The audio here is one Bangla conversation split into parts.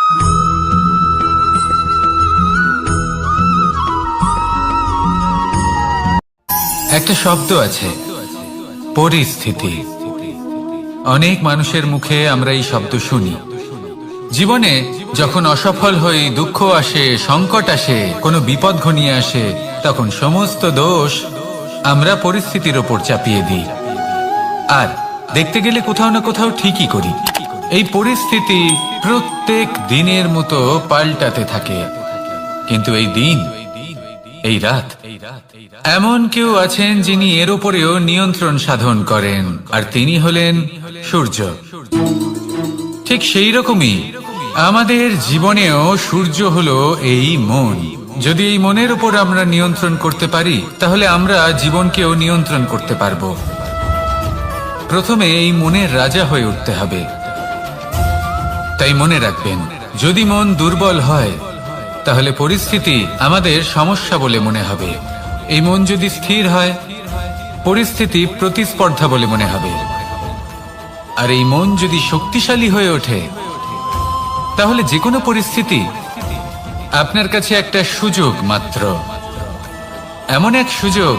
একটা শব্দ আছে, পরিস্থিতি। অনেক মানুষের মুখে আমরা এই শব্দ শুনি। জীবনে যখন অসফল হই, দুঃখ আসে, সংকট আসে, কোনো বিপদ ঘনিয়ে আসে, তখন সমস্ত দোষ আমরা পরিস্থিতির ওপর চাপিয়ে দিই। আর দেখতে গেলে কোথাও না কোথাও ঠিকই করি। এই পরিস্থিতি প্রত্যেক দিনের মতো পাল্টাতে থাকে, কিন্তু এই দিন, এই রাত, এমন কেউ আছেন যিনি এর উপরেও নিয়ন্ত্রণ সাধন করেন, আর তিনি হলেন সূর্য। ঠিক সেই রকমই আমাদের জীবনেও সূর্য হলো এই মন। যদি এই মনের উপর আমরা নিয়ন্ত্রণ করতে পারি, তাহলে আমরা জীবনকেও নিয়ন্ত্রণ করতে পারবো। প্রথমে এই মনের রাজা হয়ে উঠতে হবে। তাই মনে রাখবেন, যদি মন দুর্বল হয়, তাহলে পরিস্থিতি আমাদের সমস্যা বলে মনে হবে। এই মন যদি স্থির হয়, পরিস্থিতি প্রতিস্পর্ধা বলে মনে হবে। আর এই মন যদি শক্তিশালী হয়ে ওঠে, তাহলে যে কোনো পরিস্থিতি আপনার কাছে একটা সুযোগ মাত্র। এমন এক সুযোগ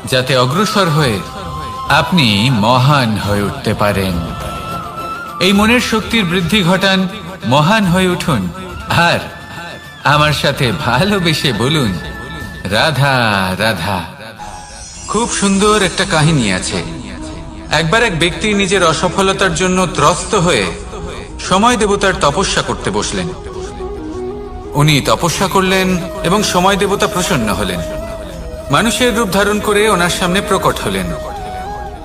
যাতে অগ্রসর হয়ে আপনি মহান হয়ে উঠতে পারেন। এই মনের শক্তির বৃদ্ধি ঘটান, মহান হয়ে উঠুন, আর আমার সাথে ভালোবেসে বলুন, রাধা রাধা। খুব সুন্দর একটা কাহিনী আছে। একবার এক ব্যক্তি নিজের অসফলতার জন্য ত্রস্ত হয়ে সময় দেবতার তপস্যা করতে বসলেন। উনি তপস্যা করলেন এবং সময় দেবতা প্রসন্ন হলেন। মানুষের রূপ ধারণ করে ওনার সামনে প্রকট হলেন।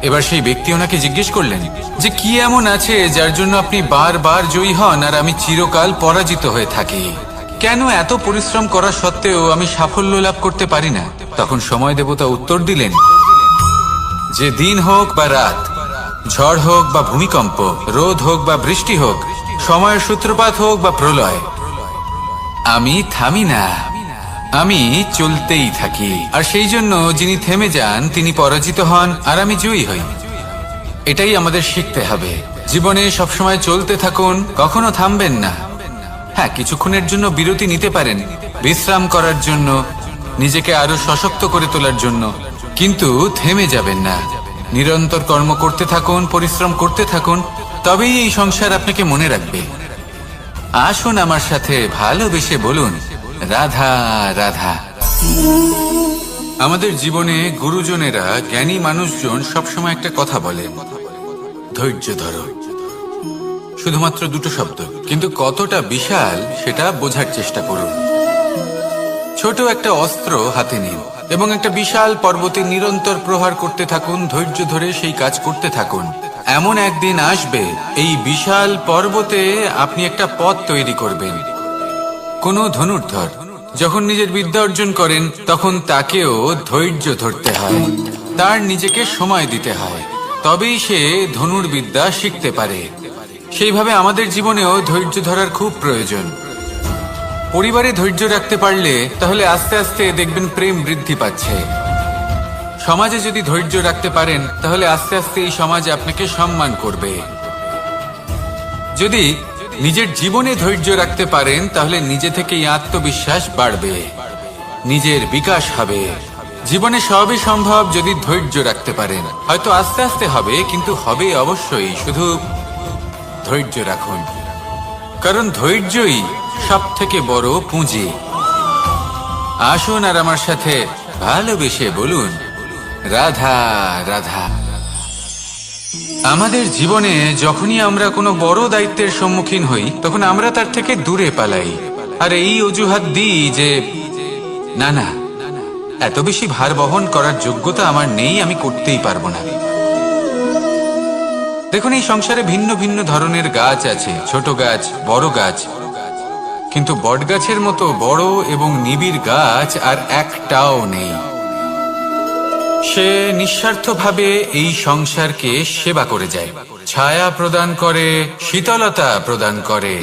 এবার সেই ব্যক্তি ওনাকে জিজ্ঞেস করলেন যে কি এমন আছে যার জন্য আপনি বারবার জয়ী হন আর আমি চিরকাল পরাজিত হয়ে থাকি? কেন এত পরিশ্রম করা সত্ত্বেও আমি সাফল্য লাভ করতে পারি না? তখন সময় দেবতা উত্তর দিলেন যে দিন হোক বা রাত, ঝড় হোক বা ভূমিকম্প, রোদ হোক বা বৃষ্টি হোক, সময়ের সূত্রপাত হোক বা প্রলয়, আমি থামি না, আমি চলতেই থাকি। আর সেই জন্য যিনি থেমে যান তিনি পরাজিত হন আর আমি জয়ী হই। এটাই আমাদের শিখতে হবে। জীবনে সবসময় চলতে থাকুন, কখনো থামবেন না। হ্যাঁ, কিছুক্ষণের জন্য বিরতি নিতে পারেন, বিশ্রাম করার জন্য, নিজেকে আরো সশক্ত করে তোলার জন্য, কিন্তু থেমে যাবেন না। নিরন্তর কর্ম করতে থাকুন, পরিশ্রম করতে থাকুন, তবেই এই সংসার আপনাকে মনে রাখবে। আসুন আমার সাথে ভালোবেসে বলুন, রাধা রাধা। আমাদের জীবনে গুরুজনেরা, জ্ঞানী মানুষজন সবসময় একটা কথা বলে, ধৈর্য ধরো। শুধুমাত্র দুটো শব্দ, কিন্তু কতটা বিশাল সেটা বোঝার চেষ্টা করুন। ছোট একটা অস্ত্র হাতে নিন এবং একটা বিশাল পর্বতে নিরন্তর প্রহার করতে থাকুন। ধৈর্য ধরে সেই কাজ করতে থাকুন। এমন একদিন আসবে, এই বিশাল পর্বতে আপনি একটা পথ তৈরি করবেন। কোনো ধনুর্ধর যখন নিজের বিদ্যা অর্জন করেন, তখন তাকেও ধৈর্য ধরতে হয়, তার নিজেকে সময় দিতে হয়, তবেই সে ধনুর্বিদ্যা শিখতে পারে। সেইভাবে আমাদের জীবনেও ধৈর্য ধরার খুব প্রয়োজন। পরিবারে ধৈর্য রাখতে পারলে তাহলে আস্তে আস্তে দেখবেন প্রেম বৃদ্ধি পাচ্ছে। সমাজে যদি ধৈর্য রাখতে পারেন, তাহলে আস্তে আস্তে এই সমাজ আপনাকে সম্মান করবে। যদি নিজের জীবনে ধৈর্য রাখতে পারেন, তাহলে নিজে থেকেই আত্মবিশ্বাস বাড়বে, নিজের বিকাশ হবে। জীবনে সবই সম্ভব যদি ধৈর্য রাখতে পারেন। হয়তো আস্তে আস্তে হবে, কিন্তু হবে অবশ্যই। শুধু ধৈর্য রাখুন, কারণ ধৈর্যই সব থেকে বড় পুঁজি। আসুন আর আমার সাথে ভালোবেসে বলুন, রাধা রাধা। আমাদের জীবনে যখনই আমরা কোনো বড় দায়িত্বের সম্মুখীন হই, তখন আমরা তার থেকে দূরে পালাই, আর এই অজুহাত দিই যে না না, এত বেশি ভার বহন করার যোগ্যতা আমার নেই, আমি করতেই পারবো না। দেখুন, এই সংসারে ভিন্ন ভিন্ন ধরনের গাছ আছে, ছোট গাছ, বড় গাছ, কিন্তু বট গাছের মতো বড় এবং নিবিড় গাছ আর একটাও নেই। সে নিঃস্বার্থভাবে এই সংসারকে সেবা করে যায়, ছায়া প্রদান করে, শীতলতা প্রদান করে।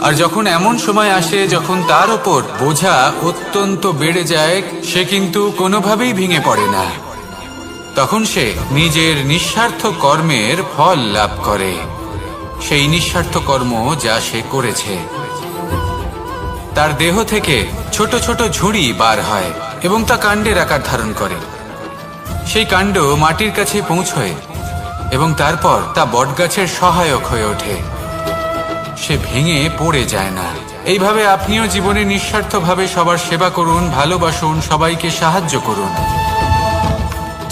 আর যখন এমন সময় আসে যখন তার ওপর বোঝা অত্যন্ত বেড়ে যায়, সে কিন্তু কোনোভাবেই ভেঙে পড়ে না। তখন সে নিজের নিঃস্বার্থ কর্মের ফল লাভ করে, সেই নিঃস্বার্থ কর্ম যা সে করেছে। তার দেহ থেকে ছোট ছোট ঝুড়ি বার হয় এবং তা কাণ্ডের আকার ধারণ করে। সেই কাণ্ড মাটির কাছে পৌঁছয় এবং তারপর তা বটগাছের সহায়ক হয়ে ওঠে। সে ভেঙে পড়ে যায় না। এইভাবে আপনিও জীবনে নিঃস্বার্থভাবে সবার সেবা করুন, ভালোবাসুন, সবাইকে সাহায্য করুন।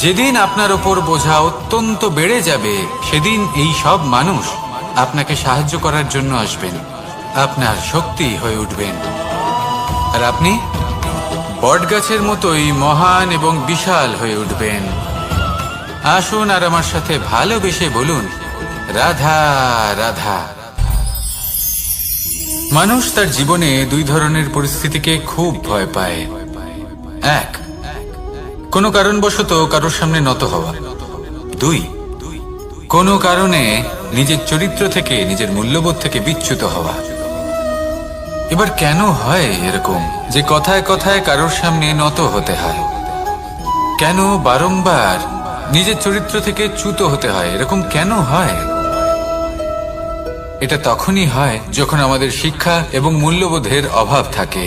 যেদিন আপনার ওপর বোঝা অত্যন্ত বেড়ে যাবে, সেদিন এই সব মানুষ আপনাকে সাহায্য করার জন্য আসবেন, আপনার শক্তি হয়ে উঠবেন, আর আপনি বটগাছের মতোই মহান এবং বিশাল হয়ে উঠবেন। আসুন আর আমার সাথে ভালোবেসে বলুন, রাধা রাধা। মানুষ তার জীবনে দুই ধরনের পরিস্থিতিকে খুব ভয় পায়। এক, কোনো কারণবশত কারোর সামনে নত হওয়া। দুই, কোনো কারণে নিজের চরিত্র থেকে, নিজের মূল্যবোধ থেকে বিচ্যুত হওয়া। এবার কেন হয় এরকম যে কথায় কথায় কারোর সামনে নত হতে হয়? কেন বারংবার নিজের চরিত্র থেকে চ্যুত হতে হয়? এরকম কেন হয়? এটা তখনই হয় যখন আমাদের শিক্ষা এবং মূল্যবোধের অভাব থাকে।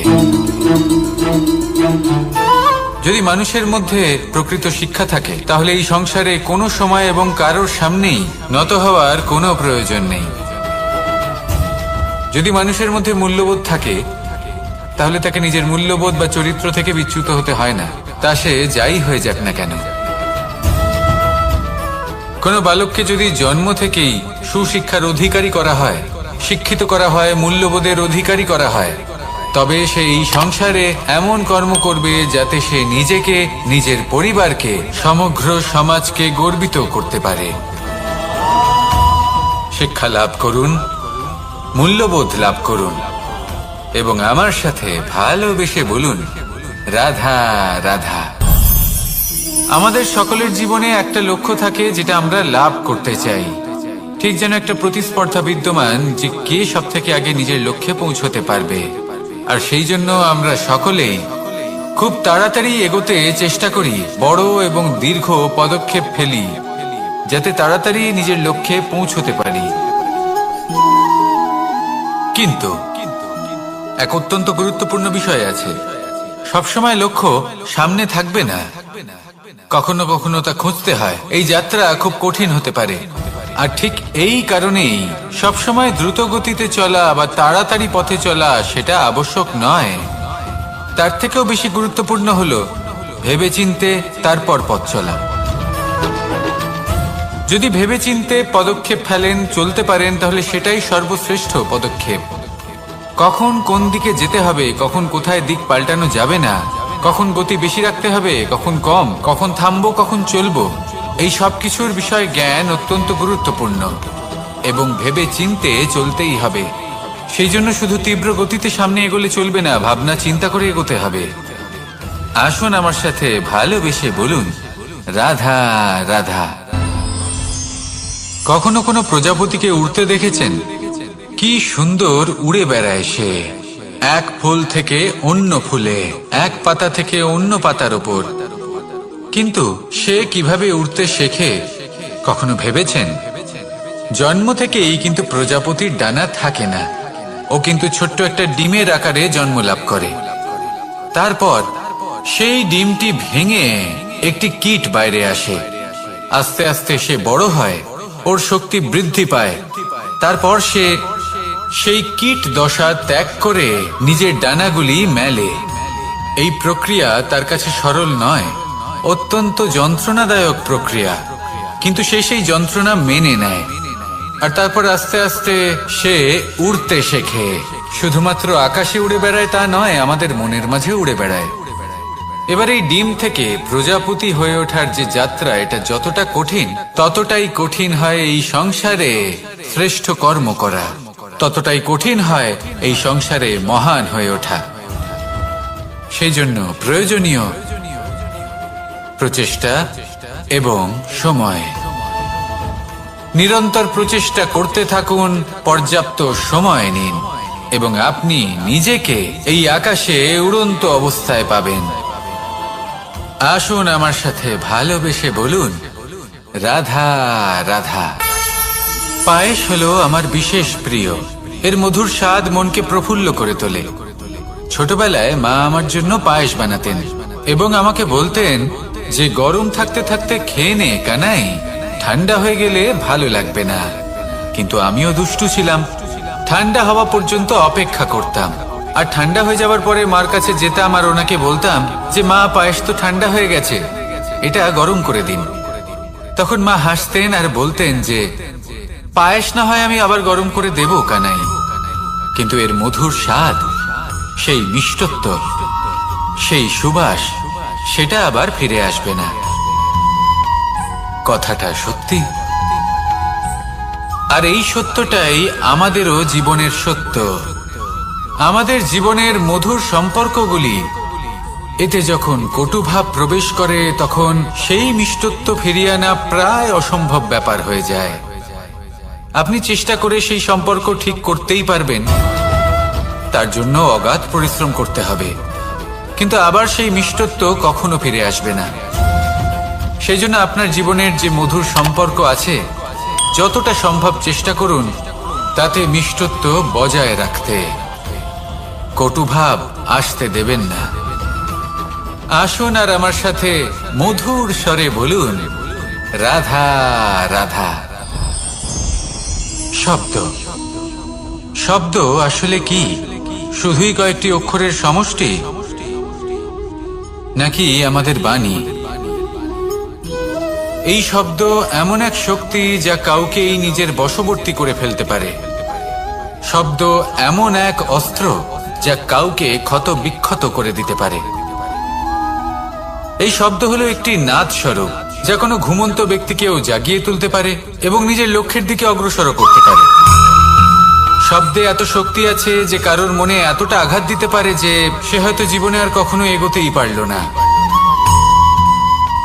যদি মানুষের মধ্যে প্রকৃত শিক্ষা থাকে, তাহলে এই সংসারে কোনো সময় এবং কারোর সামনেই নত হওয়ার কোনো প্রয়োজন নেই। যদি মানুষের মধ্যে মূল্যবোধ থাকে, তাহলে তাকে নিজের মূল্যবোধ বা চরিত্র থেকে বিচ্যুত হতে হয় না, তা সে যাই হয়ে যাক না কেন। কোনো বালককে যদি জন্ম থেকেই সুশিক্ষার অধিকারী করা হয়, শিক্ষিত করা হয়, মূল্যবোধের অধিকারী করা হয়, তবে সে এই সংসারে এমন কর্ম করবে যাতে সে নিজেকে, নিজের পরিবারকে, সমগ্র সমাজকে গর্বিত করতে পারে। শিক্ষা লাভ করুন, মূল্যবোধ লাভ করুন এবং আমার সাথে ভালোবেসে বলুন, রাধা রাধা। আমাদের সকলের জীবনে একটা লক্ষ্য থাকে যেটা আমরা লাভ করতে চাই। ঠিক যেন একটা প্রতিস্পর্ধা বিদ্যমান যে কে সব থেকে আগে নিজের লক্ষ্যে পৌঁছতে পারবে। আর সেই জন্য আমরা সকলেই খুব তাড়াতাড়ি এগোতে চেষ্টা করি, বড় এবং দীর্ঘ পদক্ষেপ ফেলি যাতে তাড়াতাড়ি নিজের লক্ষ্যে পৌঁছতে পারি। কিন্তু এক অত্যন্ত গুরুত্বপূর্ণ বিষয় আছে, সবসময় লক্ষ্য সামনে থাকবে না, কখনো কখনো তা খুঁজতে হয়। এই যাত্রা খুব কঠিন হতে পারে, আর ঠিক এই কারণেই সবসময় দ্রুত গতিতে চলা বা তাড়াতাড়ি পথে চলা সেটা আবশ্যক নয়। তার থেকেও বেশি গুরুত্বপূর্ণ হলো ভেবেচিন্তে তারপর পথ চলা। যদি ভেবেচিন্তে পদক্ষেপ ফেলেন, চলতে পারেন, তাহলে সেটাই সর্বশ্রেষ্ঠ পদক্ষেপ। কখন কোন দিকে যেতে হবে, কখন কোথায় দিক পাল্টানো যাবে না, কখন গতি বেশি রাখতে হবে, কখন কম, কখন থামবো, কখন চলবো, এই সব কিছুর বিষয় জ্ঞান অত্যন্ত গুরুত্বপূর্ণ এবং ভেবে চিন্তে চলতেই হবে। সেই জন্য শুধু তীব্র গতিতে সামনে এগোলে চলবে না, ভাবনা চিন্তা করে এগোতে হবে। আসুন আমার সাথে ভালোবেসে বলুন, রাধা রাধা। কখনো কোনো প্রজাপতিকে উড়তে দেখেছেন? কি সুন্দর উড়ে বেড়ায় সে, এক ফুল থেকে অন্য ফুলে, এক পাতা থেকে অন্য পাতার ওপর। কিন্তু সে কিভাবে উড়তে শেখে কখনো ভেবেছেন? জন্ম থেকেই কিন্তু প্রজাপতির ডানা থাকে না, ও কিন্তু ছোট্ট একটা ডিমের আকারে জন্ম লাভ করে। তারপর সেই ডিমটি ভেঙে একটি কীট বাইরে আসে। আস্তে আস্তে সে বড় হয়, ওর শক্তি বৃদ্ধি পায়। তারপর সে সেই কীট দশা ত্যাগ করে নিজের ডানাগুলি মেলে। এই প্রক্রিয়া তার কাছে সরল নয়, অত্যন্ত যন্ত্রণাদায়ক প্রক্রিয়া, কিন্তু সে সেই যন্ত্রণা মেনে নেয়। আর তারপর আস্তে আস্তে সে উড়তে শেখে। শুধুমাত্র আকাশে উড়ে বেড়ায় তা নয়, আমাদের মনের মাঝে উড়ে বেড়ায়। এবার এই ডিম থেকে প্রজাপতি হয়ে ওঠার যে যাত্রা, এটা যতটা কঠিন, ততটাই কঠিন হয় এই সংসারে শ্রেষ্ঠ কর্ম করা, ততটাই কঠিন হয় এই সংসারে মহান হয়ে ওঠা। সেই জন্য প্রয়োজনীয় প্রচেষ্টা এবং সময়। নিরন্তর প্রচেষ্টা করতে থাকুন, পর্যাপ্ত সময় নিন এবং আপনি নিজেকে এই আকাশে উড়ন্ত অবস্থায় পাবেন। আসুন আমার সাথে ভালোবেসে বলুন, রাধা রাধা। পায়েস হলো আমার বিশেষ প্রিয় এর মধুর স্বাদ মনকে প্রফুল্ল করে তোলে। ছোটবেলায় মা আমার জন্য পায়েস বানাতেন এবং আমাকে বলতেন যে গরম থাকতে থাকতে খেয়ে নে কানাই, ঠান্ডা হয়ে গেলে ভালো লাগবে না। কিন্তু আমিও দুষ্টু ছিলাম, ঠান্ডা হওয়া পর্যন্ত অপেক্ষা করতাম, আর ঠান্ডা হয়ে যাওয়ার পরে মার কাছে যেতাম আর ওনাকে বলতাম যে মা, পায়েস তো ঠান্ডা হয়ে গেছে, এটা গরম করে দিন। তখন মা হাসতেন আর বলতেন যে পায়েস না হয় আমি আবার গরম করে দেব কানাই, কিন্তু এর মধুর স্বাদ, সেই মিষ্টত্ব, সেই সুবাস, সেটা আবার ফিরে আসবে না। কথাটা সত্যি। আর এই সত্যটাই আমাদেরও জীবনের সত্য। আমাদের জীবনের মধুর সম্পর্কগুলি, এতে যখন কটুভাব প্রবেশ করে তখন সেই মিষ্টত্ব ফিরিয়ে আনা প্রায় অসম্ভব ব্যাপার হয়ে যায়। আপনি চেষ্টা করে সেই সম্পর্ক ঠিক করতেই পারবেন, তার জন্য অগাধ পরিশ্রম করতে হবে, কিন্তু আবার সেই মিষ্টত্ব কখনো ফিরে আসবে না। সেই জন্য আপনার জীবনের যে মধুর সম্পর্ক আছে, যতটা সম্ভব চেষ্টা করুন তাতে মিষ্টত্ব বজায় রাখতে। কটুভাব আসতে দেবেন না। আসুন আর আমার সাথে মধুর স্বরে বলুন, রাধা রাধা। শব্দ, শব্দ আসলে কি? শুধুই কয়েকটি অক্ষরের সমষ্টি, নাকি আমাদের বাণী? এই শব্দ এমন এক শক্তি যা কাউকেই নিজের বশবর্তী করে ফেলতে পারে। শব্দ এমন এক অস্ত্র যা কাউকে ক্ষত বিক্ষত করে দিতে পারে। এই শব্দ হলো একটি নাদ স্বরূপ যা কোনো ঘুমন্ত ব্যক্তিকেও জাগিয়ে তুলতে পারে এবং নিজের লক্ষ্যের দিকে অগ্রসর করতে পারে। শব্দে এত শক্তি আছে যে কারোর মনে এতটা আঘাত দিতে পারে যে সে হয়তো জীবনে আর কখনো এগোতেই পারল না।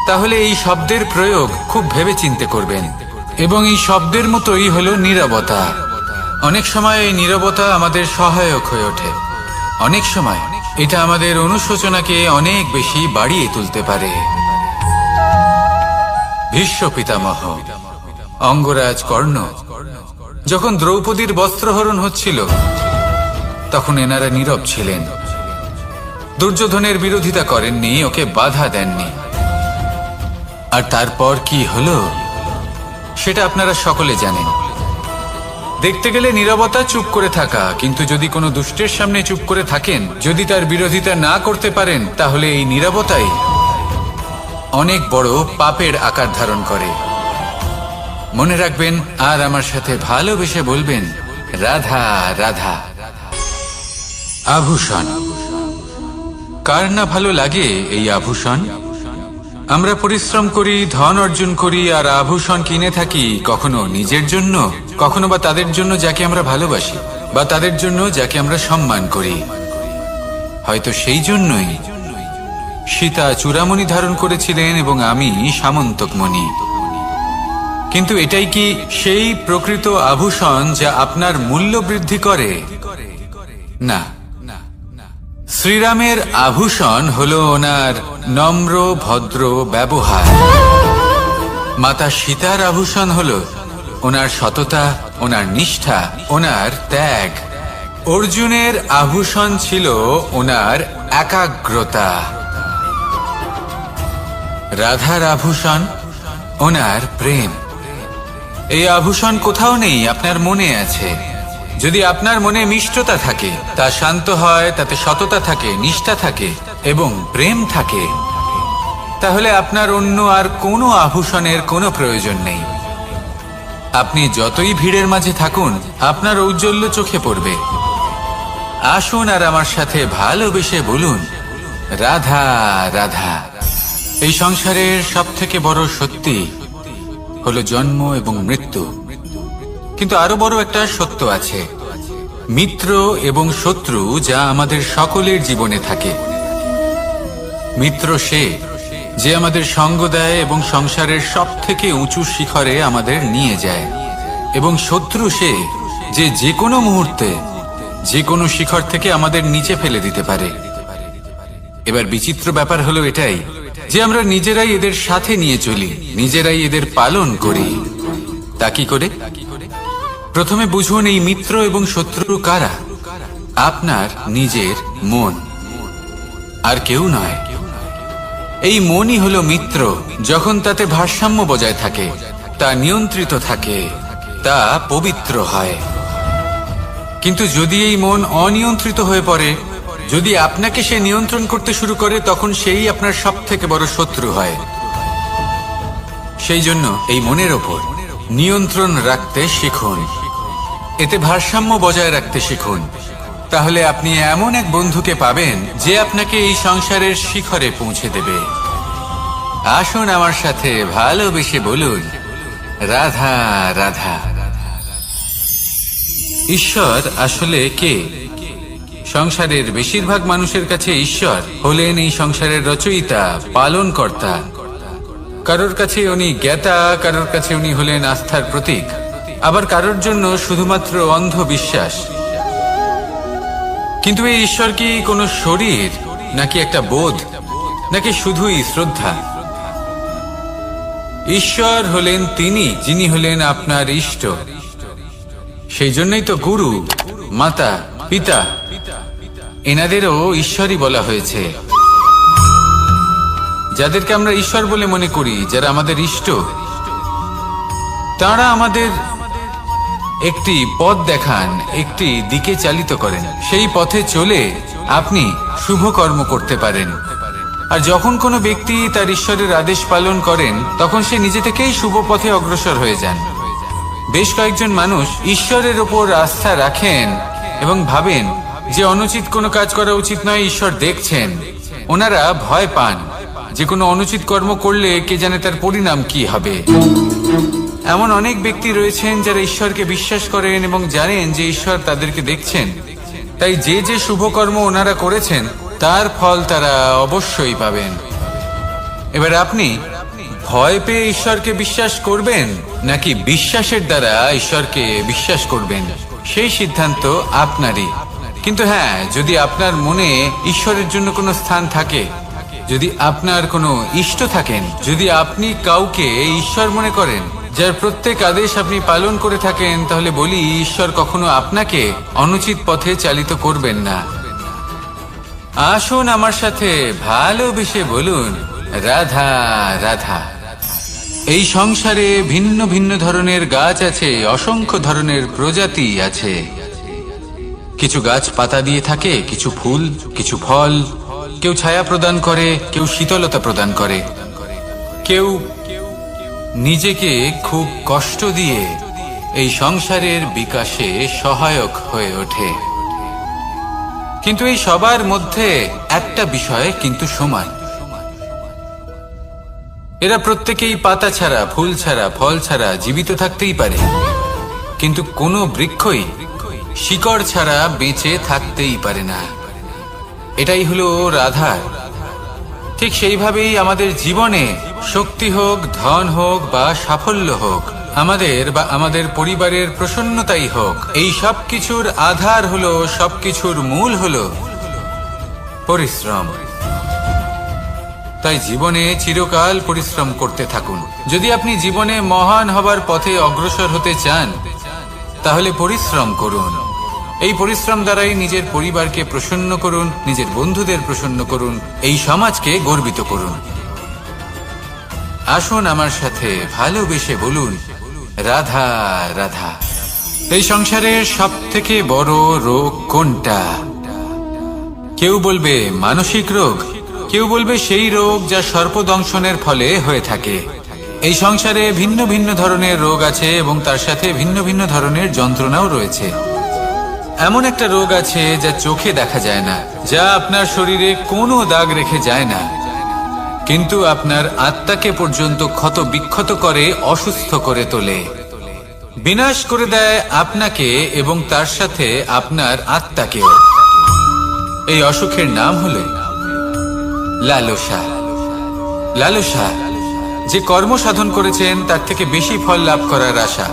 তাহলে এই শব্দের প্রয়োগ খুব ভেবে চিন্তে করবেন। এবং এই শব্দের মতোই হলো নীরবতা। অনেক সময় এই নীরবতা আমাদের সহায়ক হয়ে ওঠে, অনেক সময় এটা আমাদের অনুশোচনাকে অনেক বেশি বাড়িয়ে তুলতে পারে। ভীষ্ম পিতামহ, অঙ্গরাজ কর্ণ, যখন দ্রৌপদীর বস্ত্রহরণ হচ্ছিল তখন এনারা নীরব ছিলেন। দুর্যোধনের বিরোধিতা করেননি, ওকে বাধা দেননি। আর তারপর কি হলো সেটা আপনারা সকলে জানেন। দেখতে গেলে নীরবতা চুপ করে থাকা, কিন্তু যদি কোনো দুষ্টের সামনে চুপ করে থাকেন, যদি তার বিরোধিতা না করতে পারেন, তাহলে এই নীরবতাই অনেক বড় পাপের আকার ধারণ করে। মনে রাখবেন আর আমার সাথে ভালোবেসে বলবেন, রাধা রাধা। আভূষণ, কার না ভালো লাগে এই আভূষণ? আমরা পরিশ্রম করি, ধন অর্জন করি আর আভূষণ কিনে থাকি, কখনো নিজের জন্য, কখনো বা তাদের জন্য যাকে আমরা ভালোবাসি, বা তাদের জন্য যাকে আমরা সম্মান করি। হয়তো সেই জন্যই সীতা চূড়ামণি ধারণ করেছিলেন এবং আমি সামন্তকমণি। কিন্তু এটাই কি সেই প্রকৃত আভূষণ যা আপনার মূল্য বৃদ্ধি করে? না। শ্রীরামের আভূষণ হলো ওনার নম্র ভদ্র ব্যবহার। মাতা সীতার আভূষণ হলো ওনার সততা, ওনার নিষ্ঠা, ওনার ত্যাগ। অর্জুনের আভূষণ ছিল ওনার একাগ্রতা। রাধার আভূষণ ওনার প্রেম। এই আভূষণ কোথাও নেই, আপনার মনে আছে। যদি আপনার মনে মিষ্টতা থাকে, তা শান্ত হয়, তাতে সততা থাকে, নিষ্ঠা থাকে এবং প্রেম থাকে, তাহলে আপনার অন্য আর কোনো আভূষণের কোনো প্রয়োজন নেই। আপনি যতই ভিড়ের মাঝে থাকুন, আপনার ঔজ্জ্বল্য চোখে পড়বে। আসুন আর আমার সাথে ভালোবেসে বলুন, রাধা রাধা। এই সংসারের সবথেকে বড় সত্যি হলো জন্ম এবং মৃত্যু, কিন্তু আরো বড় একটা সত্য আছে, মিত্র এবং শত্রু, যা আমাদের সকলের জীবনে থাকে। মিত্র সে যে আমাদের সঙ্গ দেয় এবং সংসারের সবথেকে উঁচু শিখরে আমাদের নিয়ে যায়, এবং শত্রু সে যে যে কোনো মুহূর্তে যে কোনো শিখর থেকে আমাদের নিচে ফেলে দিতে পারে। এবার বিচিত্র ব্যাপার হলো এটাই যে আমরা নিজেরাই এদের সাথে নিয়ে চলি, নিজেরাই এদের পালন করি। তা কি করে? প্রথমে বুঝুন এই মিত্র এবং শত্রু কারা। আপনার নিজের মন, আর কেউ নয়। এই মনই হলো মিত্র। যখন তাতে ভারসাম্য বজায় থাকে, তা নিয়ন্ত্রিত থাকে, তা পবিত্র হয়। কিন্তু যদি এই মন অনিয়ন্ত্রিত হয়ে পড়ে, যদি আপনাকে সে নিয়ন্ত্রণ করতে শুরু করে, তখন সেই আপনার সবথেকে বড় শত্রু হয়। সেই জন্য এই মনের ওপর নিয়ন্ত্রণ রাখতে শিখুন, এতে ভারসাম্য বজায় রাখতে শিখুন। তাহলে আপনি এমন এক বন্ধুকে পাবেন যে আপনাকে এই সংসারের শিখরে পৌঁছে দেবে। আসুন আমার সাথে ভালোবেসে বলুন, রাধা রাধা। ঈশ্বর আসলে কে? সংসারের বেশিরভাগ মানুষের কাছে ঈশ্বর হলেন এই সংসারের রচয়িতা, পালনকর্তা। কারোর কাছে উনি জ্ঞাতা, কারোর কাছে উনি হলেন আস্থার প্রতীক, আবার কারোর জন্য শুধুমাত্র অন্ধ বিশ্বাস। কিন্তু এই ঈশ্বর কি কোনো শরীর, নাকি একটা বোধ, নাকি শুধুই শ্রদ্ধা? ঈশ্বর হলেন তিনি যিনি হলেন আপনার ইষ্ট। সেই জন্যই তো গুরু, মাতা, পিতা এনাদেরও ঈশ্বরই বলা হয়েছে। যাদেরকে আমরা ঈশ্বর বলে মনে করি, যারা আমাদের ইষ্ট, তারা আমাদের একটি পথ দেখান, একটি দিকে চালিত করেন। সেই পথে চলে আপনি শুভ কর্ম করতে পারেন। আর যখন কোনো ব্যক্তি তার ঈশ্বরের আদেশ পালন করেন, তখন সে নিজে থেকেই শুভ পথে অগ্রসর হয়ে যান। বেশ কয়েকজন মানুষ ঈশ্বরের ওপর আস্থা রাখেন এবং ভাবেন যে অনুচিত কোনো কাজ করা উচিত নয়, ঈশ্বর দেখছেন। ওনারা ভয় পান যে কোনো অনুচিত কর্ম করলে কে জানে তার পরিণাম কি হবে। এমন অনেক ব্যক্তি রয়েছেন যারা ঈশ্বরকে বিশ্বাস করেন এবং জানেন যে ঈশ্বর তাদেরকে দেখছেন। তাই যে যে শুভ কর্ম ওনারা করেছেন, তার ফল তারা অবশ্যই পাবেন। এবার আপনি ভয় পেয়ে ঈশ্বরকে বিশ্বাস করবেন, নাকি বিশ্বাসের দ্বারা ঈশ্বরকে বিশ্বাস করবেন, সেই সিদ্ধান্ত আপনারই। কিন্তু হ্যাঁ, যদি আপনার মনে ঈশ্বরের জন্য কোনো স্থান থাকে, যদি আপনার কোনো ইষ্ট থাকেন, যদি আপনি কাউকে ঈশ্বর মনে করেন, যার প্রত্যেক আদেশ আপনি পালন করে থাকেন, তাহলে বলি, ঈশ্বর কখনো আপনাকে অনুচিত পথে চালিত করবেন না। আসুন আমার সাথে ভালোবেসে বলুন, রাধা রাধা। এই সংসারে ভিন্ন ভিন্ন ধরনের গাছ আছে, অসংখ্য ধরনের প্রজাতি আছে। কিছু গাছ পাতা দিয়ে থাকে, কিছু ফুল, কিছু ফল। কেউ ছায়া প্রদান করে, কেউ শীতলতা প্রদান করে, কেউ নিজেকে খুব কষ্ট দিয়ে এই সংসারের বিকাশে সহায়ক হয়ে ওঠে। কিন্তু এই সবার মধ্যে একটা বিষয় কিন্তু সমান। এরা প্রত্যেকেই পাতা ছাড়া, ফুল ছাড়া, ফল ছাড়া জীবিত থাকতেই পারে, কিন্তু কোনো বৃক্ষই শিকড় ছাড়া বেঁচে থাকতেই পারে না। এটাই হলো রাধার। ঠিক সেইভাবেই আমাদের জীবনে শক্তি হোক, ধন হোক বা সাফল্য হোক, আমাদের বা আমাদের পরিবারের প্রসন্নতাই হোক, এই সব কিছুর আধার হলো, সবকিছুর মূল হলো পরিশ্রম। তাই জীবনে চিরকাল পরিশ্রম করতে থাকুন। যদি আপনি জীবনে মহান হবার পথে অগ্রসর হতে চান, তাহলে পরিশ্রম করুন। এই পরিশ্রম দ্বারাই নিজের পরিবারকে প্রসন্ন করুন, নিজের বন্ধুদের প্রসন্ন করুন, এই সমাজকে গর্বিত করুন। আসুন আমার সাথে ভালোবেসে বলুন, রাধা রাধা। এই সংসারের সব থেকে বড় রোগ কোনটা? কেউ বলবে মানসিক রোগ, কেউ বলবে সেই রোগ যা সর্পদংশনের ফলে হয়ে থাকে। এই সংসারে ভিন্ন ভিন্ন ধরনের রোগ আছে এবং তার সাথে ভিন্ন ভিন্ন ধরনের যন্ত্রণাও রয়েছে। এমন একটা রোগ আছে যা চোখে দেখা যায় না, যা আপনার শরীরে কোনো দাগ রেখে যায় না, কিন্তু আপনার আত্মাকে পর্যন্ত ক্ষত বিক্ষত করে, অসুস্থ করে তোলে, বিনাশ করে দেয় আপনাকে এবং তার সাথে আপনার আত্মাকেও। এই অসুখের নাম হলো লালসা। লালসা, যে কর্ম সাধন করেছেন তার থেকে বেশি ফল লাভ করার আশা।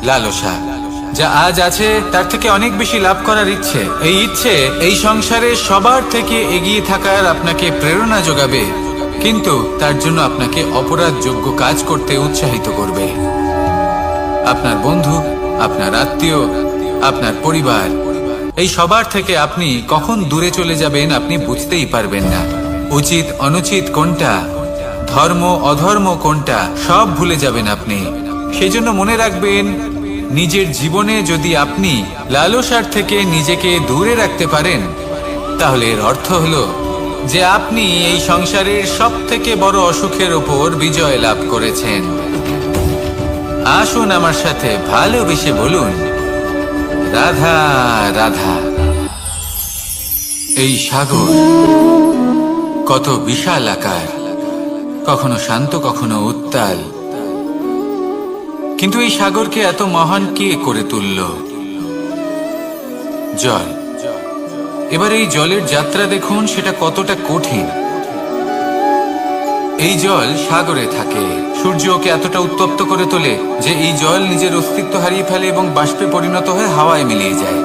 লালসা, যা আজ আছে তার থেকে অনেক বেশি লাভ করার ইচ্ছে। এই ইচ্ছে এই সংসারে সবার থেকে এগিয়ে থাকার আপনাকে প্রেরণা যোগাবে, কিন্তু তার জন্য আপনাকে অপরাধযোগ্য কাজ করতে উৎসাহিত করবে। আপনার বন্ধু, আপনার আত্মীয়, আপনার পরিবার, এই সবার থেকে আপনি কখন দূরে চলে যাবেন আপনি বুঝতেই পারবেন না। উচিত অনুচিত কোনটা, ধর্ম অধর্ম কোনটা, সব ভুলে যাবেন আপনি। সেই জন্য মনে রাখবেন, নিজের জীবনে যদি আপনি লালসার থেকে নিজেকে দূরে রাখতে পারেন, তাহলে এর অর্থ হলো যে আপনি এই সংসারের সব থেকে বড় অসুখের ওপর বিজয় লাভ করেছেন। আসুন আমার সাথে ভালোবেসে বলুন, রাধা রাধা। এই সাগর কত বিশাল আকার, কখনো শান্ত কখনো উত্তাল, কিন্তু এই সাগরকে এত মহান কে করে তুলল? জল। এবার এই জলের যাত্রা দেখুন, সেটা কতটা কঠিন। এই জল সাগরে থাকে, সূর্য ওকে এতটা উত্তপ্ত করে তোলে যে এই জল নিজের অস্তিত্ব হারিয়ে ফেলে এবং বাষ্পে পরিণত হয়ে হাওয়ায় মিলিয়ে যায়।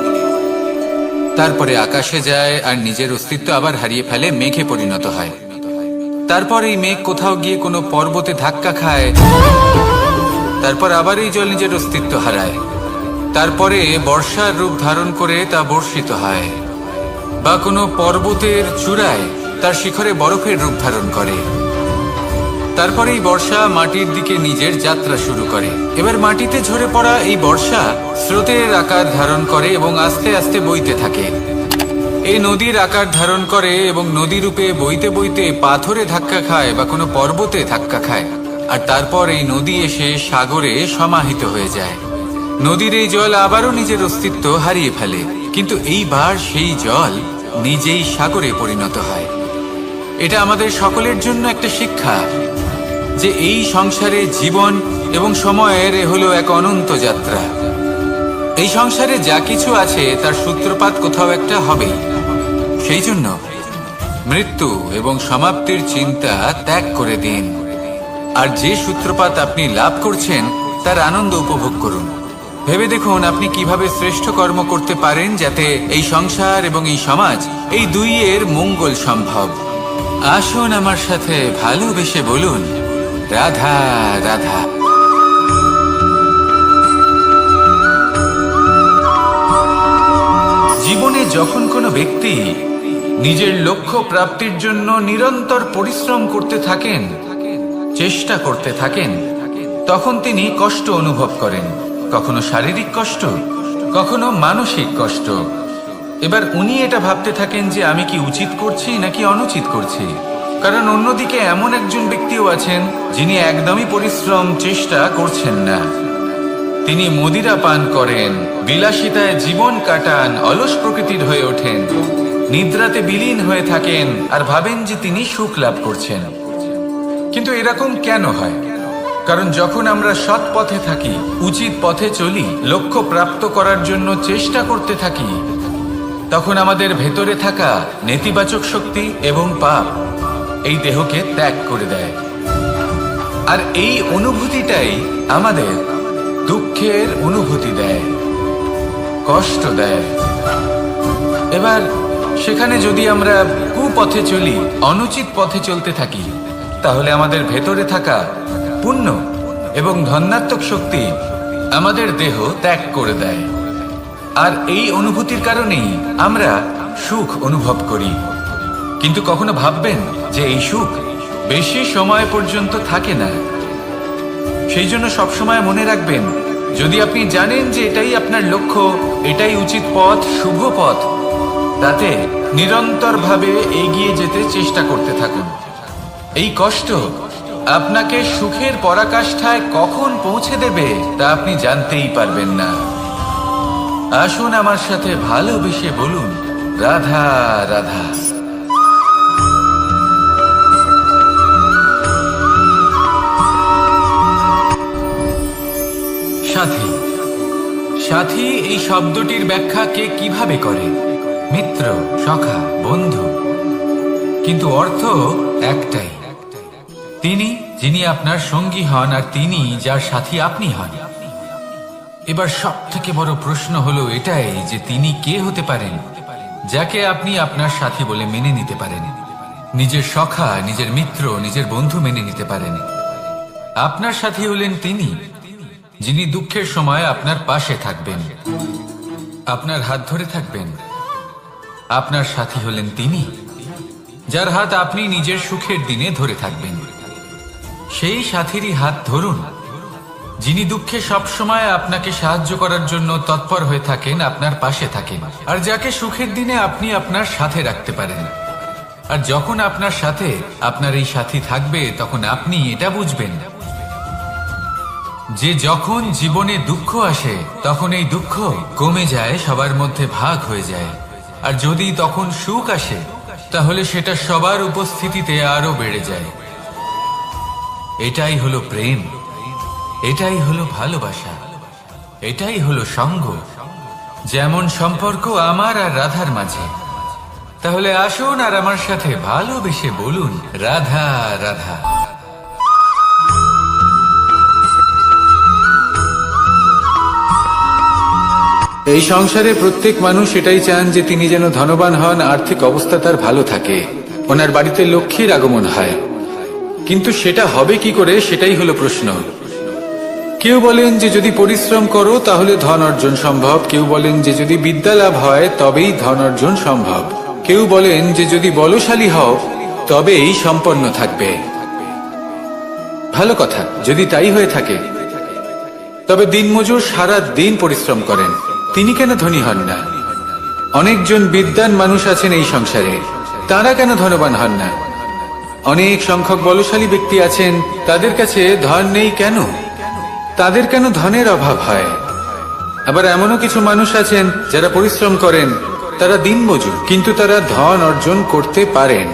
তারপরে আকাশে যায় আর নিজের অস্তিত্ব আবার হারিয়ে ফেলে, মেঘে পরিণত হয়। তারপর এই মেঘ কোথাও গিয়ে কোনো পর্বতে ধাক্কা খায়, তারপর আবার এই জল নিজের অস্তিত্ব হারায়। তারপরে বর্ষার রূপ ধারণ করে তা বর্ষিত হয়, বা কোনো পর্বতের চূড়ায় তার শিখরে বরফের রূপ ধারণ করে। তারপরে এই বর্ষা মাটির দিকে নিজের যাত্রা শুরু করে। এবার মাটিতে ঝরে পড়া এই বর্ষা স্রোতের আকার ধারণ করে এবং আস্তে আস্তে বইতে থাকে। এই নদীর আকার ধারণ করে এবং নদী রূপে বইতে বইতে পাথরে ধাক্কা খায় বা কোনো পর্বতে ধাক্কা খায়, আর তারপর এই নদী এসে সাগরে সমাহিত হয়ে যায়। নদীর এই জল আবারও নিজের অস্তিত্ব হারিয়ে ফেলে, কিন্তু এইবার সেই জল নিজেই সাগরে পরিণত হয়। এটা আমাদের সকলের জন্য একটা শিক্ষা যে এই সংসারে জীবন এবং সময়ের হলো এক অনন্ত যাত্রা। এই সংসারে যা কিছু আছে তার সূত্রপাত কোথাও একটা হবেই। সেই জন্য মৃত্যু এবং সমাপ্তির চিন্তা ত্যাগ করে দিন, আর যে সূত্রপাত আপনি লাভ করছেন তার আনন্দ উপভোগ করুন। ভেবে দেখুন আপনি কিভাবে শ্রেষ্ঠ কর্ম করতে পারেন যাতে এই সংসার এবং এই সমাজ, এই দুইয়ের মঙ্গল সম্ভব। আসুন আমার সাথে ভালোবেসে বলুন, রাধা রাধা। জীবনে যখন কোনো ব্যক্তি নিজের লক্ষ্য প্রাপ্তির জন্য নিরন্তর পরিশ্রম করতে থাকেন, চেষ্টা করতে থাকেন, তখন তিনি কষ্ট অনুভব করেন, কখনো শারীরিক কষ্ট, কখনো মানসিক কষ্ট। এবার উনি এটা ভাবতে থাকেন যে আমি কি উচিত করছি নাকি অনুচিত করছি। কারণ অন্যদিকে এমন একজন ব্যক্তিও আছেন যিনি একদমই পরিশ্রম চেষ্টা করছেন না। তিনি মদিরা পান করেন, বিলাসিতায় জীবন কাটান, অলস প্রকৃতির হয়ে ওঠেন, নিদ্রাতে বিলীন হয়ে থাকেন আর ভাবেন যে তিনি সুখ লাভ করছেন। কিন্তু এরকম কেন হয়? কারণ যখন আমরা সৎ পথে থাকি, উচিত পথে চলি, লক্ষ্য প্রাপ্ত করার জন্য চেষ্টা করতে থাকি, তখন আমাদের ভেতরে থাকা নেতিবাচক শক্তি এবং পাপ এই দেহকে ত্যাগ করে দেয়। আর এই অনুভূতিটাই আমাদের দুঃখের অনুভূতি দেয়, কষ্ট দেয়। এবার সেখানে যদি আমরা কুপথে চলি, অনুচিত পথে চলতে থাকি, তাহলে আমাদের ভেতরে থাকা পুণ্য এবং ধনাত্মক শক্তি আমাদের দেহ ত্যাগ করে দেয়। আর এই অনুভূতির কারণেই আমরা সুখ অনুভব করি। কিন্তু কখনো ভাববেন যে এই সুখ বেশি সময় পর্যন্ত থাকে না। সেই জন্য সবসময় মনে রাখবেন, যদি আপনি জানেন যে এটাই আপনার লক্ষ্য, এটাই উচিত পথ, শুভ পথ, তাতে নিরন্তরভাবে এগিয়ে যেতে চেষ্টা করতে থাকুন। এই কষ্ট আপনাকে সুখের পরাকাষ্ঠায় কখন পৌঁছে দেবে তা আপনি জানতেই পারবেন না। আসুন আমার সাথে ভালোবেসে বলুন, রাধা রাধা। সাথী। সাথী এই শব্দটির ব্যাখ্যা কে কিভাবে করে? মিত্র, সখা, বন্ধু। কিন্তু অর্থ একটাই, তিনি যিনি আপনার সঙ্গী হন আর তিনি যার সাথী আপনি হন। এবার সব থেকে বড় প্রশ্ন হলো এটাই যে তিনি কে হতে পারেন যাকে আপনি আপনার সাথী বলে মেনে নিতে পারেন, নিজের সখা, নিজের মিত্র, নিজের বন্ধু মেনে নিতে পারেন। আপনার সাথী হলেন তিনি যিনি দুঃখের সময় আপনার পাশে থাকবেন, আপনার হাত ধরে থাকবেন। আপনার সাথী হলেন তিনি, যার হাত আপনি নিজের সুখের দিনে ধরে থাকবেন। সেই সাথীরই হাত ধরুন, যিনি দুঃখে সবসময় আপনাকে সাহায্য করার জন্য তৎপর হয়ে থাকেন, আপনার পাশে থাকেন, আর যাকে সুখের দিনে আপনি আপনার সাথে রাখতে পারেন। আর যখন আপনার সাথে আপনার এই সাথী থাকবে, তখন আপনি এটা বুঝবেন যে যখন জীবনে দুঃখ আসে, তখন এই দুঃখ কমে যায়, সবার মধ্যে ভাগ হয়ে যায়। আর যদি তখন সুখ আসে, তাহলে সেটা সবার উপস্থিতিতে আরো বেড়ে যায়। এটাই হলো প্রেম, এটাই হলো ভালোবাসা, এটাই হলো সঙ্গ। যেমন সম্পর্ক আমার আর রাধার মাঝে। তাহলে আসুন আর আমার সাথে ভালোবেসে বলুন, রাধা রাধা। এই সংসারে প্রত্যেক মানুষ এটাই চান যে তিনি যেন ধনবান হন, আর্থিক অবস্থা তার ভালো থাকে, ওনার বাড়িতে লক্ষ্মীর আগমন হয়। কিন্তু সেটা হবে কি করে, সেটাই হলো প্রশ্ন। কেউ বলেন যে যদি পরিশ্রম করো তাহলে ধন অর্জন সম্ভব, কেউ বলেন যে যদি বিদ্যা লাভ হয় তবেই ধন অর্জন সম্ভব, কেউ বলেন যে যদি বলশালী হও তবেই সম্পন্ন থাকবে। ভালো কথা, যদি তাই হয়ে থাকে, তবে দিনমজুর সারা দিন পরিশ্রম করেন, তিনি কেন ধনী হন না? অনেকজন বিদ্বান মানুষ আছেন এই সংসারে, তারা কেন ধনবান হন না? অনেক সংখ্যক বলশালী ব্যক্তি আছেন, তাদের কাছে ধন নেই কেন? তাদের কেন ধনের অভাব হয়? আবার এমনও কিছু মানুষ আছেন যারা পরিশ্রম করেন, তারা দিনমজুর, কিন্তু তারা ধন অর্জন করতে পারেন।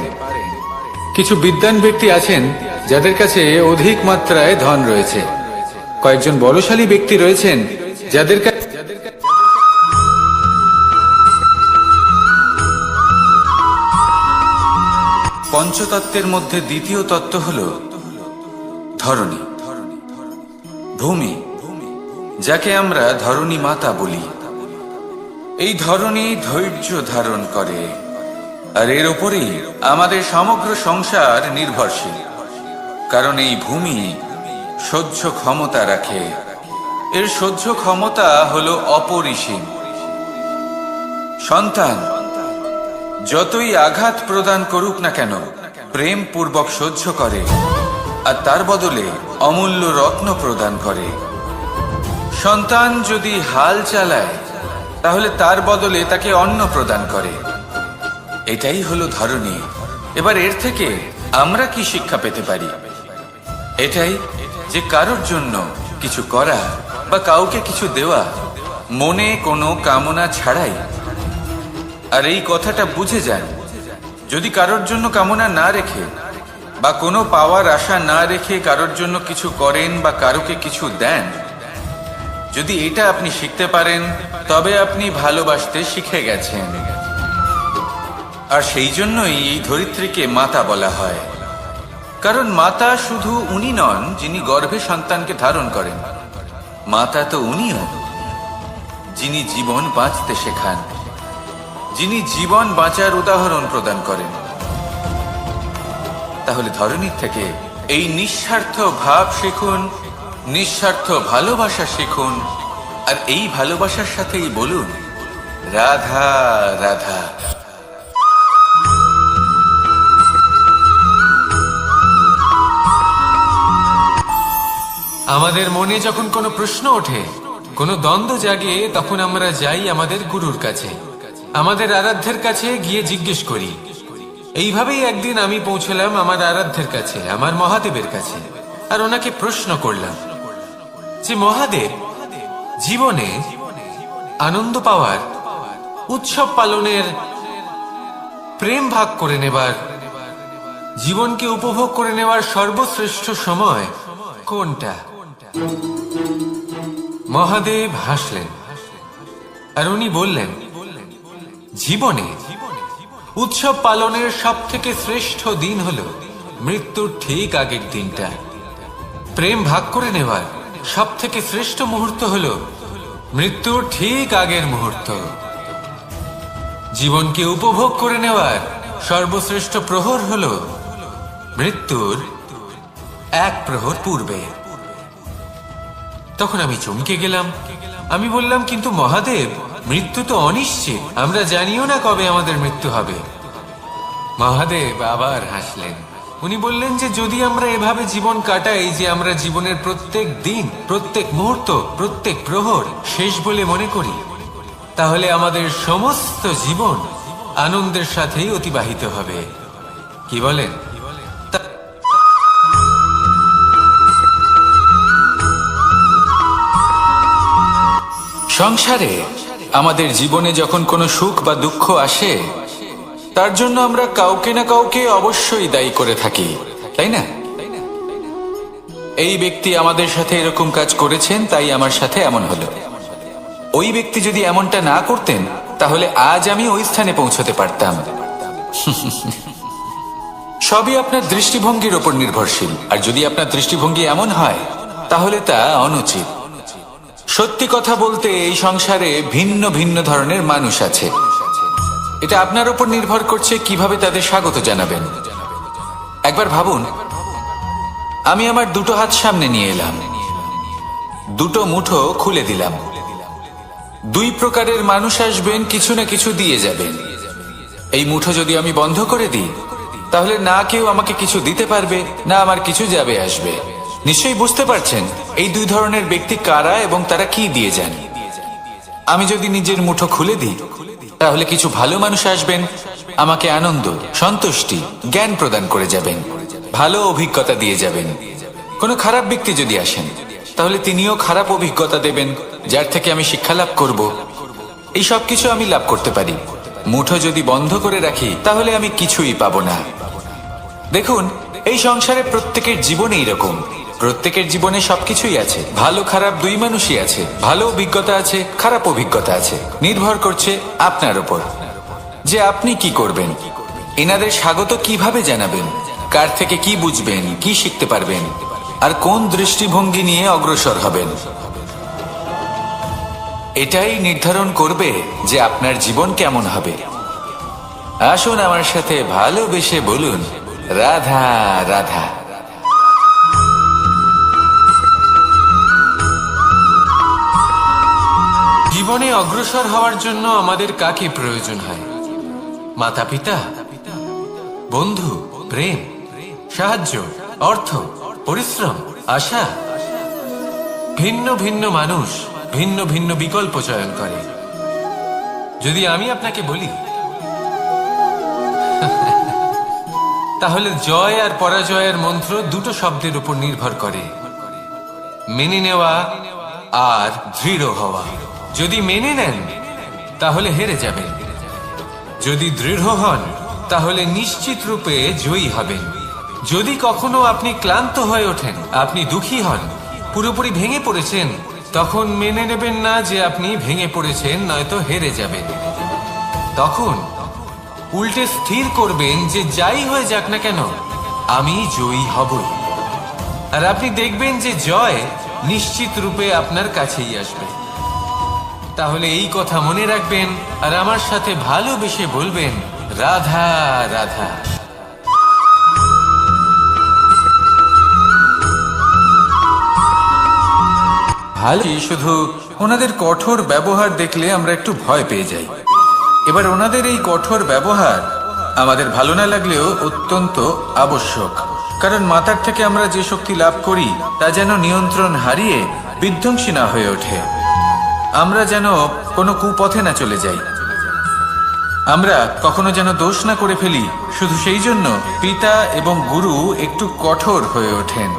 কিছু বিদ্বান ব্যক্তি আছেন যাদের কাছে অধিক মাত্রায় ধন রয়েছে। কয়েকজন বলশালী ব্যক্তি রয়েছেন যাদের কাছে পঞ্চতত্ত্বের মধ্যে দ্বিতীয় তত্ত্ব হল ধরণী, ভূমি, যাকে আমরা ধরণী মাতা বলি। এই ধরণী ধৈর্য ধারণ করে, আর এর ওপরেই আমাদের সমগ্র সংসার নির্ভরশীল। কারণ এই ভূমি সহ্য ক্ষমতা রাখে, এর সহ্য ক্ষমতা হলো অপরিসীম। সন্তান যতই আঘাত প্রদান করুক না কেন, প্রেম পূর্বক সহ্য করে, আর তার বদলে অমূল্য রত্ন প্রদান করে। সন্তান যদি হাল চালায়, তাহলে তার বদলে তাকে অন্ন প্রদান করে। এটাই হলো ধরণী। এবার এর থেকে আমরা কি শিক্ষা পেতে পারি? এটাই যে কারোর জন্য কিছু করা বা কাউকে কিছু দেওয়া মনে কোনো কামনা ছাড়াই। আর এই কথাটা বুঝে যান, যদি কারোর জন্য কামনা না রেখে বা কোনো পাওয়ার আশা না রেখে কারোর জন্য কিছু করেন বা কারোকে কিছু দেন, যদি এটা আপনি শিখতে পারেন, তবে আপনি ভালোবাসতে শিখে গেছেন। আর সেই জন্যই এই ধরিত্রীকে মাতা বলা হয়। কারণ মাতা শুধু উনি নন যিনি গর্ভে সন্তানকে ধারণ করেন, মাতা তো উনিও যিনি জীবন বাঁচতে শেখান, যিনি জীবন বাঁচার উদাহরণ প্রদান করেন। তাহলে ধরণীর থেকে এই নিঃস্বার্থ ভাব শিখুন, নিঃস্বার্থ ভালোবাসা শিখুন, আর এই ভালোবাসার সাথেই বলুন, রাধা রাধা। আমাদের মনে যখন কোনো প্রশ্ন ওঠে, কোনো দ্বন্দ্ব জাগে, তখন আমরা যাই আমাদের গুরুর কাছে, আমাদের আরাধ্যের কাছে গিয়ে জিজ্ঞেস করি। এইভাবেই একদিন আমি পৌঁছলাম আমার আরাধ্যের কাছে, আমার মহাদেবের কাছে, আর ওনাকে প্রশ্ন করলাম যে মহাদেব, জীবনে আনন্দ পাওয়ার, উৎসব পালনের, প্রেম ভাগ করে নেবার, জীবনকে উপভোগ করে নেওয়ার সর্বশ্রেষ্ঠ সময় কোনটা? মহাদেব হাসলেন আর উনি বললেন, জীবনে উৎসব পালনের সব থেকে শ্রেষ্ঠ দিন হলো মৃত্যুর ঠিক আগের দিনটা। প্রেম ভাগ করে নেওয়ার সব থেকে শ্রেষ্ঠ মুহূর্ত হলো মৃত্যুর ঠিক আগের মুহূর্ত। জীবনকে উপভোগ করে নেওয়ার সর্বশ্রেষ্ঠ প্রহর হলো মৃত্যুর এক প্রহর পূর্বে। তখন আমি চমকে গেলাম। আমি বললাম, কিন্তু মহাদেব, মৃত্যু তো অনিশ্চিত, আমরা জানিও না কবে আমাদের মৃত্যু হবে। মহাদেব আবার হাসলেন। উনি বললেন যে যদি আমরা এভাবে জীবন কাটাই যে আমরা জীবনের প্রত্যেক দিন, প্রত্যেক মুহূর্ত, প্রত্যেক প্রহর শেষ বলে মনে করি, তাহলে আমাদের সমস্ত জীবন আনন্দের সাথেই অতিবাহিত হবে। কি বলেন? সংসারে আমাদের জীবনে যখন কোনো সুখ বা দুঃখ আসে, তার জন্য আমরা কাউকে না কাউকে অবশ্যই দায়ী করে থাকি, তাই না? এই ব্যক্তি আমাদের সাথে এরকম কাজ করেছেন, তাই আমার সাথে এমন হলো। ওই ব্যক্তি যদি এমনটা না করতেন, তাহলে আজ আমি ওই স্থানে পৌঁছতে পারতাম। সবই আপনার দৃষ্টিভঙ্গির উপর নির্ভরশীল, আর যদি আপনার দৃষ্টিভঙ্গি এমন হয়, তাহলে তা অনুচিত। সত্যি কথা বলতে এই সংসারে ভিন্ন ভিন্ন ধরনের মানুষ আছে। এটা আপনার উপর নির্ভর করছে কিভাবে তাদের স্বাগত জানাবেন। একবার ভাবুন, আমি আমার দুটো হাত সামনে নিয়ে এলাম, দুটো মুঠো খুলে দিলাম। দুই প্রকারের মানুষ আসবেন, কিছু না কিছু দিয়ে যাবেন। এই মুঠো যদি আমি বন্ধ করে দিই, তাহলে না কেউ আমাকে কিছু দিতে পারবে, না আমার কিছু যাবে আসবে। নিশ্চয়ই বুঝতে পারছেন এই দুই ধরনের ব্যক্তি কারা এবং তারা কি দিয়ে যান। আমি যদি নিজের মুঠো খুলে দিই, তাহলে কিছু ভালো মানুষ আসবেন, আমাকে আনন্দ, সন্তুষ্টি, জ্ঞান প্রদান করে যাবেন, ভালো অভিজ্ঞতা দিয়ে যাবেন। কোনো খারাপ ব্যক্তি যদি আসেন, তাহলে তিনিও খারাপ অভিজ্ঞতা দেবেন, যার থেকে আমি শিক্ষা লাভ করব। এই সব কিছু আমি লাভ করতে পারি। মুঠো যদি বন্ধ করে রাখি, তাহলে আমি কিছুই পাবো না। দেখুন, এই সংসারে প্রত্যেকের জীবনে এইরকম। প্রত্যেকের জীবনে সবকিছুই আছে, ভালো খারাপ দুই মানুষই আছে, ভালো অভিজ্ঞতা আছে, খারাপ অভিজ্ঞতা আছে। নির্ভর করছে আপনার উপর যে আপনি কি করবেন, এনাদের স্বাগত কিভাবে জানাবেন, কার থেকে কি বুঝবেন, কি শিখতে পারবেন, আর কোন দৃষ্টিভঙ্গি নিয়ে অগ্রসর হবেন। এটাই নির্ধারণ করবে যে আপনার জীবন কেমন হবে। আসুন আমার সাথে ভালোবেসে বলুন, রাধা রাধা। জীবনে অগ্রসর হওয়ার জন্য আমাদের কাকে প্রয়োজন হয়? মাতা পিতা, বন্ধু, প্রেম, সাহায্য, অর্থ, পরিশ্রম, আশা। ভিন্ন ভিন্ন মানুষ ভিন্ন ভিন্ন বিকল্প চয়ন করে। যদি আমি আপনাকে বলি, তাহলে জয় আর পরাজয়ের মন্ত্র দুটো শব্দের উপর নির্ভর করে, মেনে নেওয়া আর দৃঢ় হওয়া। যদি মেনে নেন, তাহলে হেরে যাবেন। যদি দৃঢ় হন, তাহলে নিশ্চিত রূপে জয়ী হবেন। যদি কখনো আপনি ক্লান্ত হয়ে ওঠেন, আপনি দুঃখী হন, পুরোপুরি ভেঙে পড়েছেন, তখন মেনে নেবেন না যে আপনি ভেঙে পড়েছেন, নয়তো হেরে যাবেন। তখন উল্টে স্থির করবেন যে যাই হয়ে যাক না কেন, আমি জয়ী হবই। আর আপনি দেখবেন যে জয় নিশ্চিত রূপে আপনার কাছেই আসবে। তাহলে এই কথা মনে রাখবেন আর আমার সাথে ভালোবেসে বলবেন, রাধা রাধা। ভালো, শুধু ওনাদের কঠোর ব্যবহার দেখলে আমরা একটু ভয় পেয়ে যাই। এবার ওনাদের এই কঠোর ব্যবহার আমাদের ভালো না লাগলেও অত্যন্ত আবশ্যক, কারণ মাতার থেকে আমরা যে শক্তি লাভ করি তা যেন নিয়ন্ত্রণ হারিয়ে বিধ্বংসী না হয়ে ওঠে। আমরা যেন কোনো কুপথে না চলে যাই, আমরা কখনো যেন দোষ না করে ফেলি। শুধু সেই জন্য পিতা এবং গুরু একটু কঠোর হয়ে ওঠেন,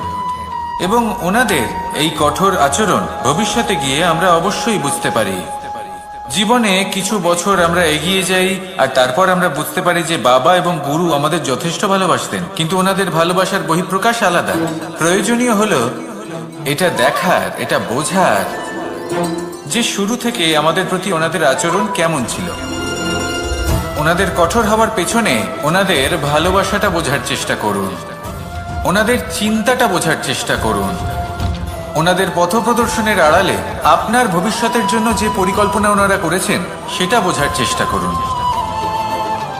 এবং ওনাদের এই কঠোর আচরণ ভবিষ্যতে গিয়ে আমরা অবশ্যই বুঝতে পারি। জীবনে কিছু বছর আমরা এগিয়ে যাই আর তারপর আমরা বুঝতে পারি যে বাবা এবং গুরু আমাদের যথেষ্ট ভালোবাসতেন, কিন্তু ওনাদের ভালোবাসার বহিঃপ্রকাশ আলাদা। প্রয়োজনীয় হলো এটা দেখার, এটা বোঝার যে শুরু থেকে আমাদের প্রতি ওনাদের আচরণ কেমন ছিল। ওনাদের কঠোর হওয়ার পেছনে ওনাদের ভালোবাসাটা বোঝার চেষ্টা করুন, ওনাদের চিন্তাটা বোঝার চেষ্টা করুন, ওনাদের পথপ্রদর্শনের আড়ালে আপনার ভবিষ্যতের জন্য যে পরিকল্পনা ওনারা করেছেন সেটা বোঝার চেষ্টা করুন।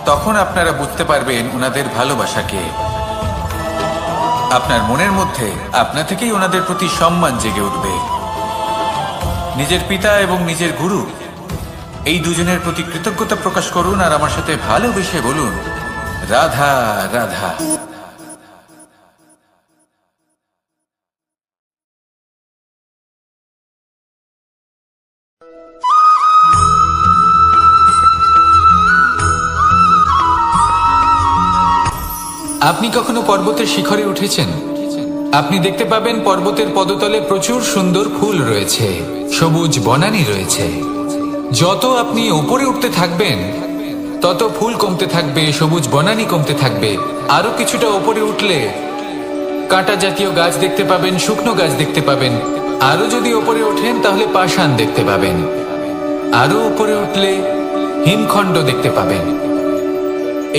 তখন আপনারা বুঝতে পারবেন ওনাদের ভালোবাসাকে। আপনার মনের মধ্যে আপনা থেকেই ওনাদের প্রতি সম্মান জেগে উঠবে। নিজের পিতা এবং নিজের গুরু এই দুজনের প্রতি কৃতজ্ঞতা প্রকাশ করুন আর আমার সাথে ভালোবেসে বলুন, রাধা রাধা। আপনি কখনো পর্বতের শিখরে উঠেছেন? আপনি দেখতে পাবেন পর্বতের পদতলে প্রচুর সুন্দর ফুল রয়েছে, সবুজ বনানী রয়েছে। যত আপনি উপরে উঠতে থাকবেন তত ফুল কমতে থাকবে, সবুজ বনানী কমতে থাকবে। আরো কিছুটা উপরে উঠলে কাঁটা জাতীয় গাছ দেখতে পাবেন, শুকনো গাছ দেখতে পাবেন। আরো যদি উপরে ওঠেন তাহলে পাষাণ দেখতে পাবেন। আরো উপরে উঠলে হিমখণ্ড দেখতে পাবেন।